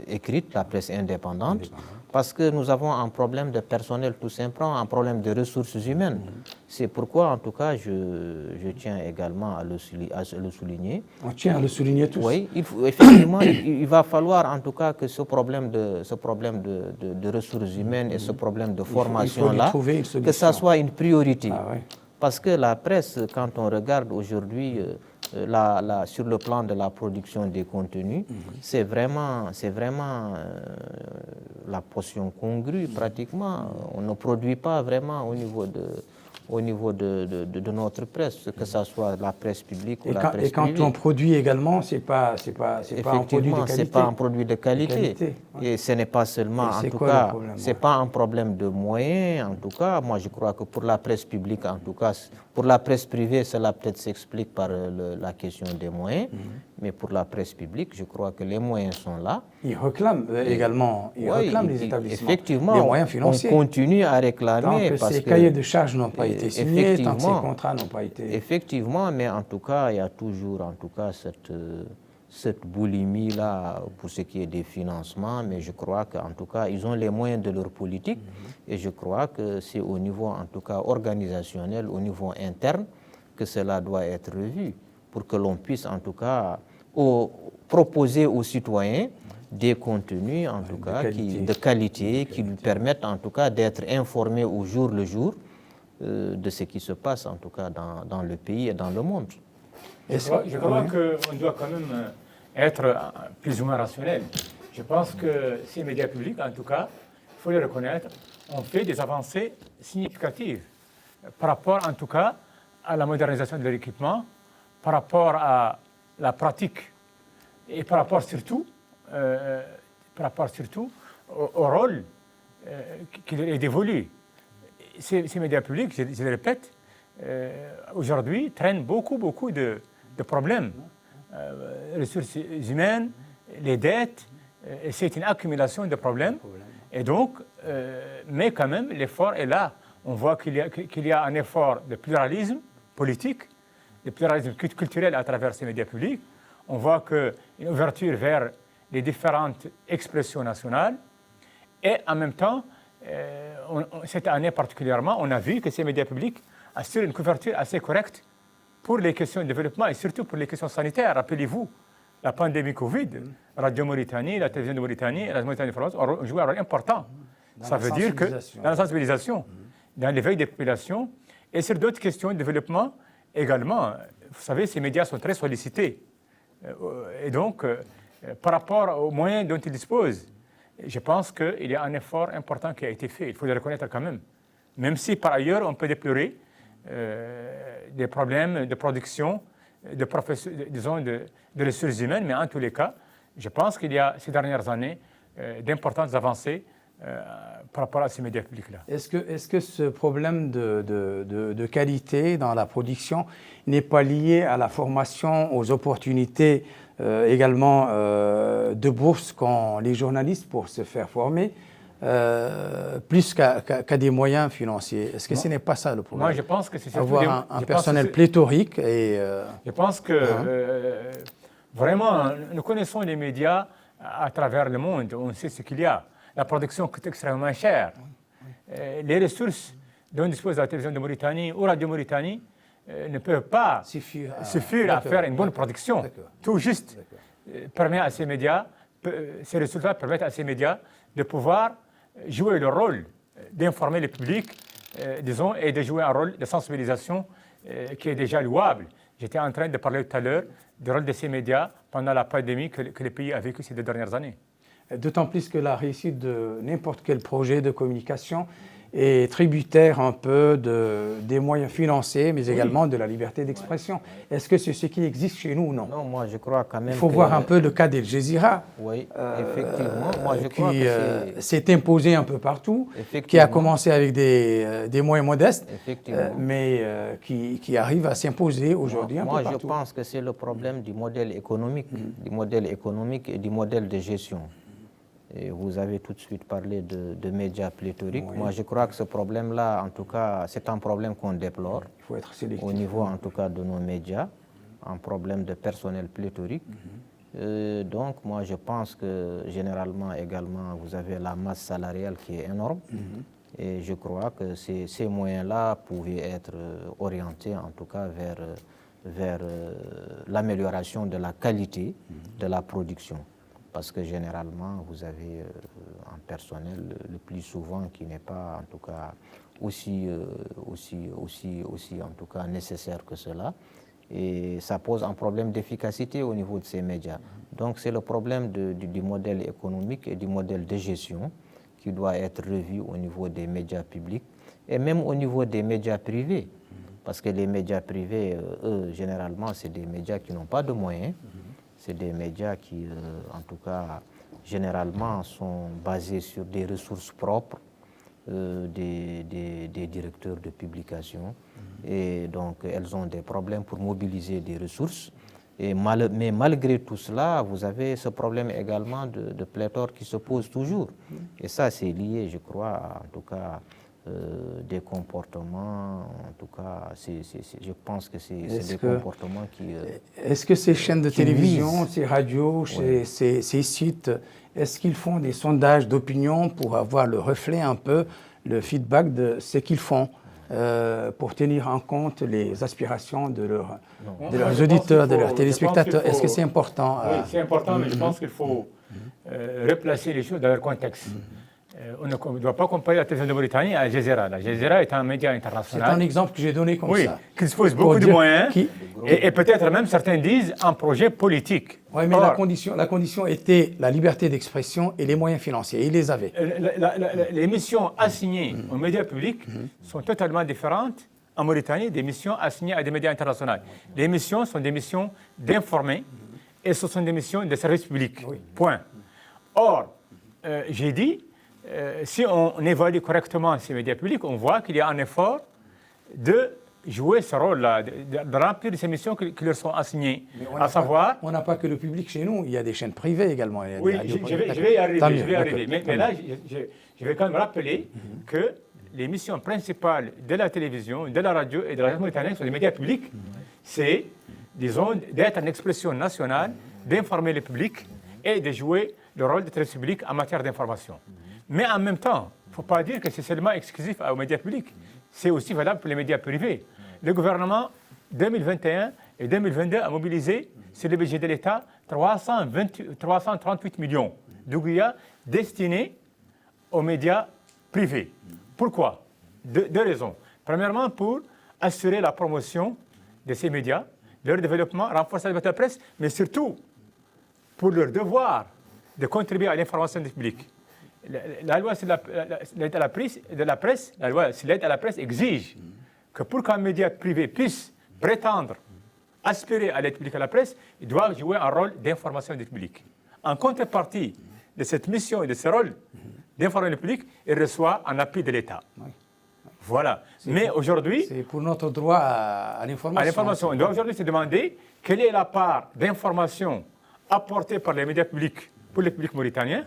écrite, la presse indépendante, parce que nous avons un problème de personnel tout simplement, un problème de ressources humaines. C'est pourquoi, en tout cas, je tiens également à le souligner. On tient à le souligner tous. Oui, effectivement, il va falloir en tout cas que ce problème de ressources humaines et ce problème de formation-là, que ça soit une priorité. Ah, ouais. Parce que la presse, quand on regarde aujourd'hui sur le plan de la production des contenus, c'est vraiment la portion congrue pratiquement. On ne produit pas vraiment au niveau de notre presse, que ce soit la presse publique ou la presse privée. Et quand on produit également, c'est pas un produit de qualité. C'est pas un produit de qualité. Ouais. Et ce n'est pas seulement, en tout cas, c'est pas un problème de moyens. En tout cas, moi je crois que pour la presse publique, en tout cas, pour la presse privée, cela peut-être s'explique par la question des moyens. Mais pour la presse publique, je crois que les moyens sont là. Ils réclament également, les établissements, effectivement, les moyens financiers. On continue à réclamer. Tant que ces cahiers de charges n'ont pas été signés, tant que ces contrats n'ont pas été... Effectivement, mais en tout cas, il y a toujours en tout cas cette boulimie-là pour ce qui est des financements, mais je crois qu'en tout cas, ils ont les moyens de leur politique et je crois que c'est au niveau en tout cas organisationnel, au niveau interne, que cela doit être revu pour que l'on puisse en tout cas proposer aux citoyens des contenus en tout cas de qualité qui lui permettent en tout cas d'être informés au jour le jour de ce qui se passe en tout cas dans le pays et dans le monde. Je crois qu'on doit quand même être plus ou moins rationnel. Je pense que ces médias publics, en tout cas, il faut le reconnaître, ont fait des avancées significatives par rapport en tout cas à la modernisation de l'équipement, par rapport à la pratique et par rapport surtout au rôle qui est dévolu. Ces médias publics, je le répète, aujourd'hui traînent beaucoup de problèmes. Ressources humaines, les dettes, c'est une accumulation de problèmes. Et donc, mais quand même, l'effort est là. On voit qu'il y a un effort de pluralisme politique, de pluralisme culturel à travers ces médias publics. On voit qu'une ouverture vers les différentes expressions nationales. Et en même temps, cette année particulièrement, on a vu que ces médias publics assurent une couverture assez correcte pour les questions de développement et surtout pour les questions sanitaires. Rappelez-vous, la pandémie Covid, Radio Mauritanie, la télévision de Mauritanie, la Mauritanie de France ont joué un rôle important. Ça veut dire que dans la sensibilisation, dans l'éveil des populations et sur d'autres questions de développement également. Vous savez, ces médias sont très sollicités. Et donc, par rapport aux moyens dont ils disposent, je pense qu'il y a un effort important qui a été fait. Il faut le reconnaître quand même. Même si, par ailleurs, on peut déplorer des problèmes de production, de ressources humaines, mais en tous les cas, je pense qu'il y a ces dernières années d'importantes avancées par rapport à ces médias publics-là. Est-ce que ce problème de qualité dans la production n'est pas lié à la formation, aux opportunités également de bourse qu'ont les journalistes pour se faire former, plus qu'à des moyens financiers? Est-ce que ce n'est pas ça le problème? Moi, je pense que c'est avoir un personnel pléthorique et... Je pense que vraiment, nous connaissons les médias à travers le monde, on sait ce qu'il y a. La production coûte extrêmement cher. Les ressources dont dispose la télévision de Mauritanie ou Radio Mauritanie ne peuvent pas suffire à faire une bonne production. Tout juste permet à ces médias, ces résultats permettent à ces médias de pouvoir jouer le rôle d'informer le public, disons, et de jouer un rôle de sensibilisation qui est déjà louable. J'étais en train de parler tout à l'heure du rôle de ces médias pendant la pandémie que le pays a vécu ces 2 dernières années. D'autant plus que la réussite de n'importe quel projet de communication est tributaire un peu des moyens financiers, mais également de la liberté d'expression. Est-ce que c'est ce qui existe chez nous ou non? Non, moi je crois quand même. Il faut voir un peu le cas d'Al Jazeera. Oui, effectivement. Moi, je crois qui s'est imposé un peu partout, qui a commencé avec des moyens modestes, mais qui arrive à s'imposer aujourd'hui un peu partout. Moi, je pense que c'est le problème du modèle économique, et du modèle de gestion. Et vous avez tout de suite parlé de médias pléthoriques. Oui. Moi, je crois que ce problème-là, en tout cas, c'est un problème qu'on déplore. Il faut être sélectif. Au niveau, en tout cas, de nos médias, un problème de personnel pléthorique. Donc, moi, je pense que, généralement, également, vous avez la masse salariale qui est énorme. Et je crois que ces moyens-là pouvaient être orientés, en tout cas, vers l'amélioration de la qualité de la production. Parce que généralement, vous avez un personnel le plus souvent qui n'est pas, en tout cas, aussi en tout cas, nécessaire que cela. Et ça pose un problème d'efficacité au niveau de ces médias. Donc, c'est le problème du modèle économique et du modèle de gestion qui doit être revu au niveau des médias publics et même au niveau des médias privés. Parce que les médias privés, eux, généralement, c'est des médias qui n'ont pas de moyens. C'est des médias qui, en tout cas, généralement sont basés sur des ressources propres des directeurs de publication. Et donc, elles ont des problèmes pour mobiliser des ressources. Mais malgré tout cela, vous avez ce problème également de pléthore qui se pose toujours. Et ça, c'est lié, je crois, en tout cas, des comportements, en tout cas, je pense que c'est des comportements qui... Est-ce que ces chaînes de télévision, ces radios, ces sites, est-ce qu'ils font des sondages d'opinion pour avoir le reflet un peu, le feedback de ce qu'ils font pour tenir en compte les aspirations de leurs auditeurs, de leurs téléspectateurs? Est-ce que c'est important? Oui, c'est important, mais je pense qu'il faut replacer les choses dans leur contexte. On ne doit pas comparer la télévision de Mauritanie à Al Jazeera. Al Jazeera est un média international. C'est un exemple que j'ai donné comme ça. Qui dispose beaucoup de moyens et peut-être même certains disent un projet politique. Oui, mais la condition était la liberté d'expression et les moyens financiers. Ils les avaient. Les missions assignées aux médias publics sont totalement différentes en Mauritanie des missions assignées à des médias internationaux. Les missions sont des missions d'informer et ce sont des missions de service public. Point. Or, j'ai dit, si on évalue correctement ces médias publics, on voit qu'il y a un effort de jouer ce rôle-là, de remplir ces missions qui leur sont assignées, à savoir... On n'a pas que le public chez nous, il y a des chaînes privées également. Oui, je vais y arriver. Mais là, je vais quand même rappeler que les missions principales de la télévision, de la radio et de la mauritanienne sur les médias publics, c'est, disons, d'être une expression nationale, d'informer le public et de jouer le rôle de service public en matière d'information. Mais en même temps, il ne faut pas dire que c'est seulement exclusif aux médias publics, c'est aussi valable pour les médias privés. Le gouvernement, 2021 et 2022, a mobilisé sur le budget de l'État 338 millions d'ouguiya destinés aux médias privés. Pourquoi? Deux raisons. Premièrement, pour assurer la promotion de ces médias, leur développement, renforcer la liberté de la presse, mais surtout pour leur devoir de contribuer à l'information du public. La loi sur l'aide à la presse, la loi sur l'aide à la presse exige que pour qu'un média privé puisse prétendre, aspirer à l'aide publique à la presse, il doit jouer un rôle d'information du public. En contrepartie de cette mission et de ce rôle d'informer le public, il reçoit un appui de l'État. Oui. Voilà. Mais aujourd'hui... C'est pour notre droit à l'information. À l'information. On doit aujourd'hui se demander quelle est la part d'information apportée par les médias publics pour le public mauritanien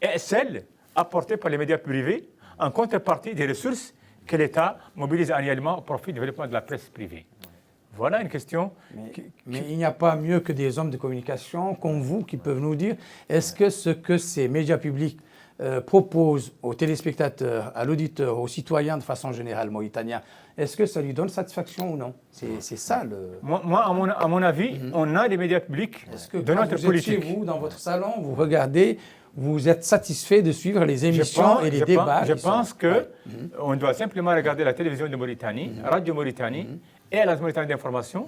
et celle apportée par les médias privés en contrepartie des ressources que l'État mobilise annuellement au profit du développement de la presse privée. Voilà une question. Mais il n'y a pas mieux que des hommes de communication comme vous qui peuvent nous dire est-ce que ce que ces médias publics proposent aux téléspectateurs, à l'auditeur, aux citoyens de façon générale mauritaniens, est-ce que ça lui donne satisfaction ou non? C'est ça le... Moi, à mon avis, on a des médias publics de notre politique. Chez vous, dans votre salon, vous regardez, vous êtes satisfait de suivre les émissions et les débats. Je pense qu'on doit simplement regarder la télévision de Mauritanie, Radio Mauritanie et la Mauritanie d'information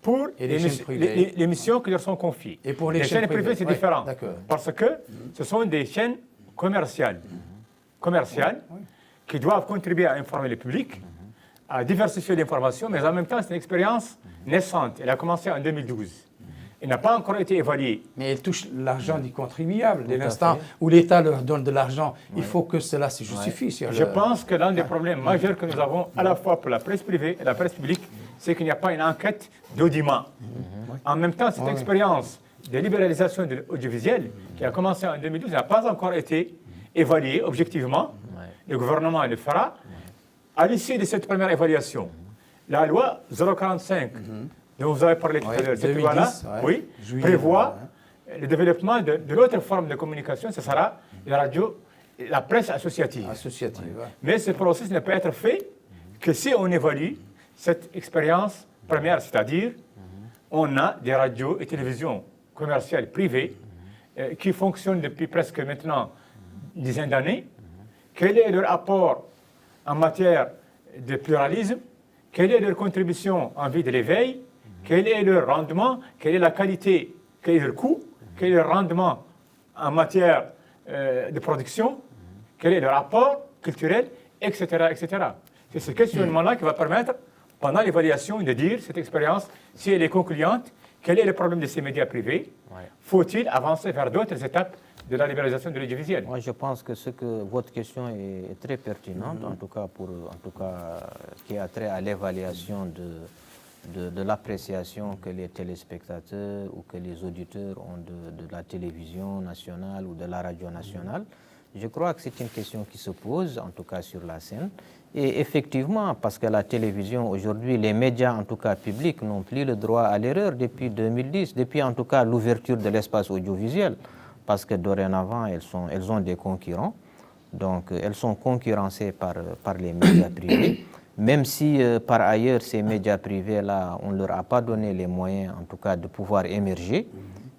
pour les missions qui leur sont confiées. Et pour les chaînes privées, c'est différent. Parce que ce sont des chaînes commerciales qui doivent contribuer à informer le public, à diversifier l'information, mais en même temps, c'est une expérience naissante. Elle a commencé en 2012. Elle n'a pas encore été évaluée. Mais elle touche l'argent du contribuable. Dès l'instant où l'État leur donne de l'argent, il faut que cela se justifie. Je pense que l'un des problèmes majeurs que nous avons, à la fois pour la presse privée et la presse publique, c'est qu'il n'y a pas une enquête d'audimat. En même temps, cette expérience de libéralisation de l'audiovisuel, qui a commencé en 2012, n'a pas encore été évaluée objectivement. Le gouvernement le fera. À l'issue de cette première évaluation, la loi 045, dont vous avez parlé tout à l'heure, cette loi-là, prévoit le développement de l'autre forme de communication, ce sera la radio, la presse associative. Mais ce processus ne peut être fait que si on évalue cette expérience première, c'est-à-dire on a des radios et télévisions commerciales privées qui fonctionnent depuis presque maintenant une dizaine d'années. Quel est leur apport en matière de pluralisme? Quelle est leur contribution en vue de l'éveil? Quel est leur rendement? Quelle est la qualité? Quel est leur coût? Quel est leur rendement en matière de production? Quel est leur apport culturel? Etc. etc. C'est ce questionnement-là qui va permettre, pendant l'évaluation, de dire cette expérience, si elle est concluante, quel est le problème de ces médias privés? Faut-il avancer vers d'autres étapes de la libéralisation de l'audiovisuel? Moi, je pense que votre question est très pertinente, en tout cas qui a trait à l'évaluation de l'appréciation que les téléspectateurs ou que les auditeurs ont de la télévision nationale ou de la radio nationale. Je crois que c'est une question qui se pose, en tout cas sur la scène. Et effectivement, parce que la télévision, aujourd'hui, les médias, en tout cas publics, n'ont plus le droit à l'erreur depuis 2010, depuis en tout cas l'ouverture de l'espace audiovisuel, parce que dorénavant, elles ont des concurrents. Donc, elles sont concurrencées par les médias privés, même si par ailleurs, ces médias privés-là, on ne leur a pas donné les moyens, en tout cas, de pouvoir émerger.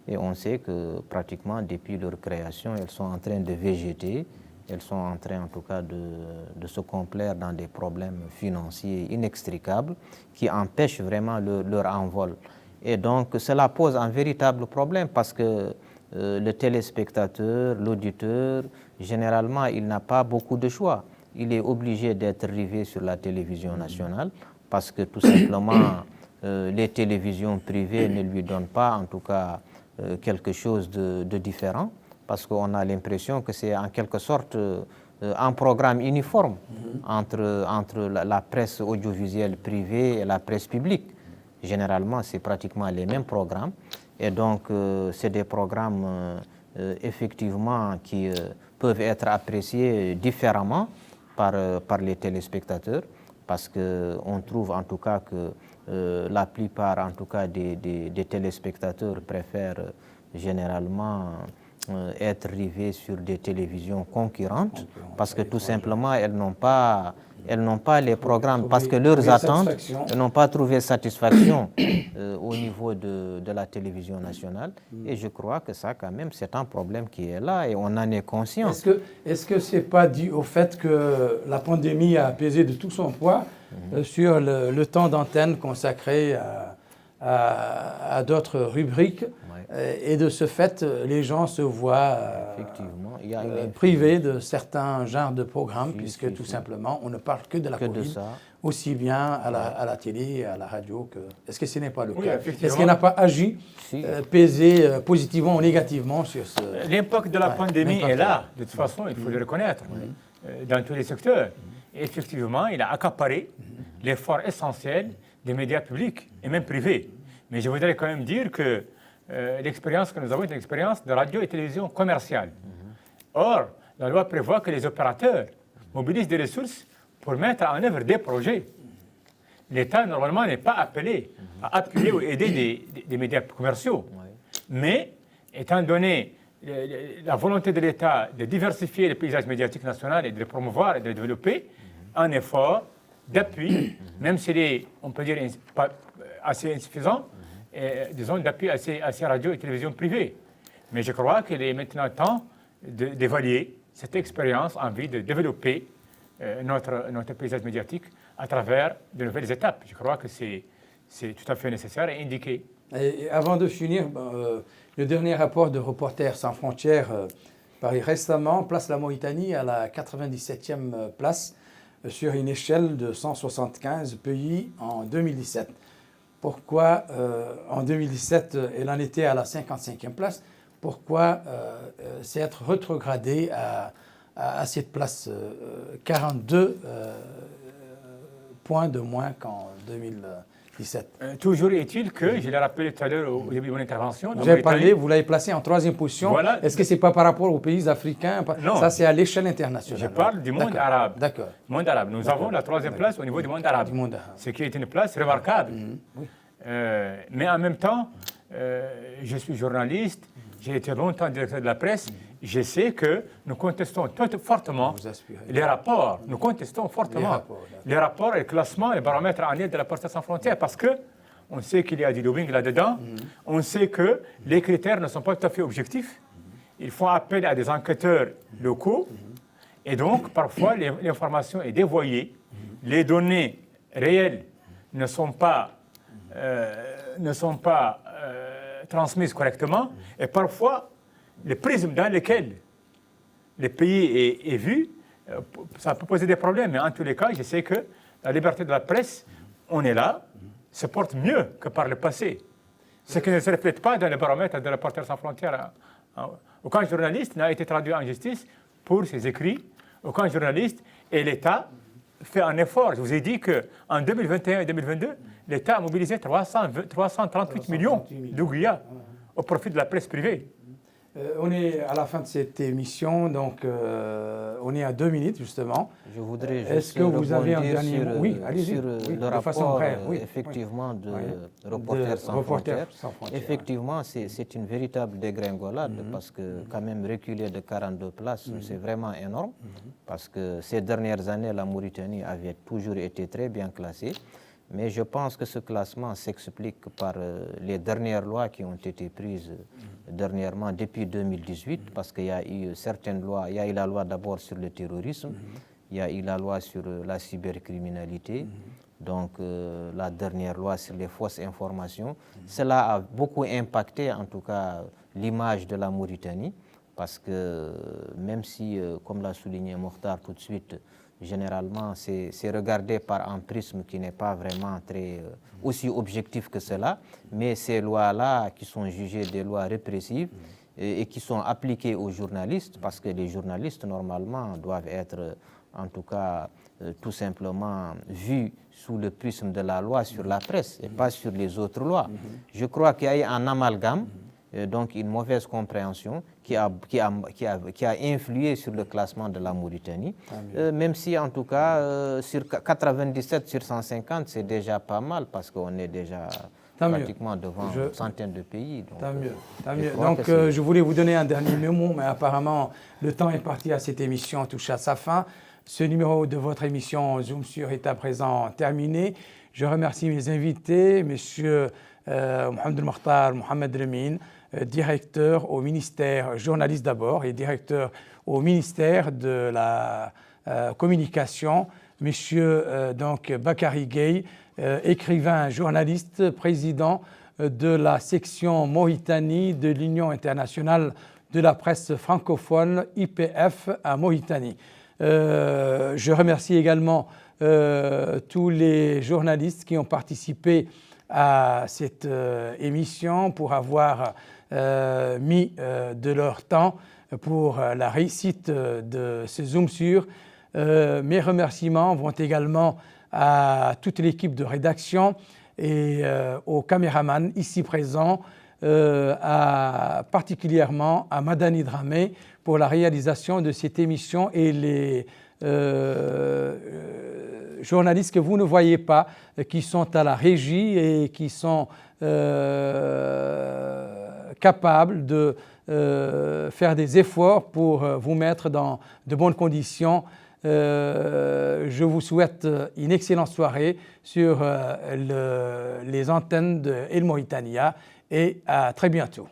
Et on sait que pratiquement, depuis leur création, elles sont en train de végéter. Elles sont en train, en tout cas, de se complaire dans des problèmes financiers inextricables qui empêchent vraiment leur envol. Et donc, cela pose un véritable problème parce que le téléspectateur, l'auditeur, généralement, il n'a pas beaucoup de choix. Il est obligé d'être rivé sur la télévision nationale parce que, tout simplement, les télévisions privées ne lui donnent pas, en tout cas, quelque chose de différent. Parce qu'on a l'impression que c'est en quelque sorte un programme uniforme entre la presse audiovisuelle privée et la presse publique. Généralement, c'est pratiquement les mêmes programmes. Et donc, c'est des programmes effectivement qui peuvent être appréciés différemment par les téléspectateurs, parce qu'on trouve en tout cas que la plupart en tout cas des téléspectateurs préfèrent généralement être rivés sur des télévisions concurrentes, parce que tout simplement elles n'ont pas les programmes, parce que leurs attentes n'ont pas trouvé satisfaction au niveau de la télévision nationale. Et je crois que ça, quand même, c'est un problème qui est là et on en est conscient. Est-ce que ce n'est pas dû au fait que la pandémie a pesé de tout son poids sur le temps d'antenne consacré à d'autres rubriques, et de ce fait, les gens se voient privés de certains genres de programmes, puisque tout simplement, on ne parle que de la Covid, aussi bien à la télé, à la radio. Est-ce que ce n'est pas le cas? Est-ce qu'elle n'a pas agi, pesé positivement ou négativement sur ce... L'impact de la pandémie est là, de toute façon, il faut le reconnaître, dans tous les secteurs. Et effectivement, il a accaparé l'effort essentiel des médias publics et même privés. Mais je voudrais quand même dire que l'expérience que nous avons est une expérience de radio et télévision commerciale. Or, la loi prévoit que les opérateurs mobilisent des ressources pour mettre en œuvre des projets. L'État, normalement, n'est pas appelé à appuyer ou aider des médias commerciaux. Mais, étant donné la volonté de l'État de diversifier le paysage médiatique national et de le promouvoir et de le développer, un effort d'appui, même s'il est, on peut dire, pas assez insuffisant, disons, d'appui à ces radios et télévisions privées. Mais je crois qu'il est maintenant temps d'évaluer cette expérience en vue de développer notre paysage médiatique à travers de nouvelles étapes. Je crois que c'est tout à fait nécessaire et indiqué. Et avant de finir, le dernier rapport de Reporters sans frontières paru récemment place la Mauritanie à la 97e place sur une échelle de 175 pays en 2017. Pourquoi en 2017 elle en était à la 55e place? Pourquoi c'est être rétrogradé à cette place 42 points de moins qu'en 2017? Toujours est-il que, je l'ai rappelé tout à l'heure au début de mon intervention... Vous l'avez placé en 3e position. Voilà. Est-ce que ce n'est pas par rapport aux pays africains? Non. Ça, c'est à l'échelle internationale. Je parle du monde arabe. D'accord. Monde arabe. Nous avons la 3e place au niveau du monde arabe. Ce qui est une place remarquable. Oui. Mais en même temps, je suis journaliste, j'ai été longtemps directeur de la presse, je sais que nous contestons fortement les rapports. Nous contestons fortement les rapports et le classement et le baromètre annuel de la Reporters sans frontières, parce qu'on sait qu'il y a du lobbying là-dedans, on sait que les critères ne sont pas tout à fait objectifs, ils font appel à des enquêteurs locaux, et donc parfois l'information est dévoyée, les données réelles ne sont pas transmises correctement, et parfois le prisme dans lequel le pays est vu, ça peut poser des problèmes. Mais en tous les cas, je sais que la liberté de la presse, on est là, se porte mieux que par le passé. Ce qui ne se reflète pas dans le baromètre de Reporters sans frontières. Aucun journaliste n'a été traduit en justice pour ses écrits. Aucun journaliste, et l'État fait un effort. Je vous ai dit qu'en 2021 et 2022, l'État a mobilisé 338 millions d'ouguiyas au profit de la presse privée. On est à la fin de cette émission, donc on est à 2 minutes justement. Je voudrais juste Est-ce que vous avez un dernier mot? Oui, sur le rapport effectivement de Reporters sans frontières. Effectivement, c'est une véritable dégringolade parce que quand même reculer de 42 places, c'est vraiment énorme parce que ces dernières années, la Mauritanie avait toujours été très bien classée. Mais je pense que ce classement s'explique par les dernières lois qui ont été prises dernièrement depuis 2018, parce qu'il y a eu certaines lois. Il y a eu la loi d'abord sur le terrorisme, il y a eu la loi sur la cybercriminalité, donc la dernière loi sur les fausses informations. Cela a beaucoup impacté en tout cas l'image de la Mauritanie, parce que même si, comme l'a souligné Mokhtar tout de suite, généralement, c'est regardé par un prisme qui n'est pas vraiment très aussi objectif que cela, mais ces lois-là qui sont jugées des lois répressives, et qui sont appliquées aux journalistes, parce que les journalistes, normalement, doivent être, en tout cas, tout simplement vus sous le prisme de la loi sur la presse et pas sur les autres lois. Je crois qu'il y a eu un amalgame, donc une mauvaise compréhension qui a influé sur le classement de la Mauritanie, même si en tout cas sur 97 sur 150 c'est déjà pas mal parce qu'on est déjà pratiquement devant une centaine de pays. Donc, tant mieux, tant mieux. Donc je voulais vous donner un dernier mot, mais apparemment le temps est parti à cette émission, touche à sa fin. Ce numéro de votre émission Zoom sur est à présent terminé. Je remercie mes invités, M. Mohamed El-Mokhtar, Mohamed Lemine, directeur au ministère, journaliste d'abord, et directeur au ministère de la communication, M. donc Bakary Gueye, écrivain, journaliste, président de la section Mauritanie de l'Union internationale de la presse francophone, IPF, à Mauritanie. Je remercie également tous les journalistes qui ont participé à cette émission pour avoir mis de leur temps pour la réussite de ce Zoom sur. Mes remerciements vont également à toute l'équipe de rédaction et aux caméramans ici présents, particulièrement à Madani Dramé pour la réalisation de cette émission et les journalistes que vous ne voyez pas, qui sont à la régie et qui sont capables de faire des efforts pour vous mettre dans de bonnes conditions. Je vous souhaite une excellente soirée sur les antennes de El Mauritania et à très bientôt.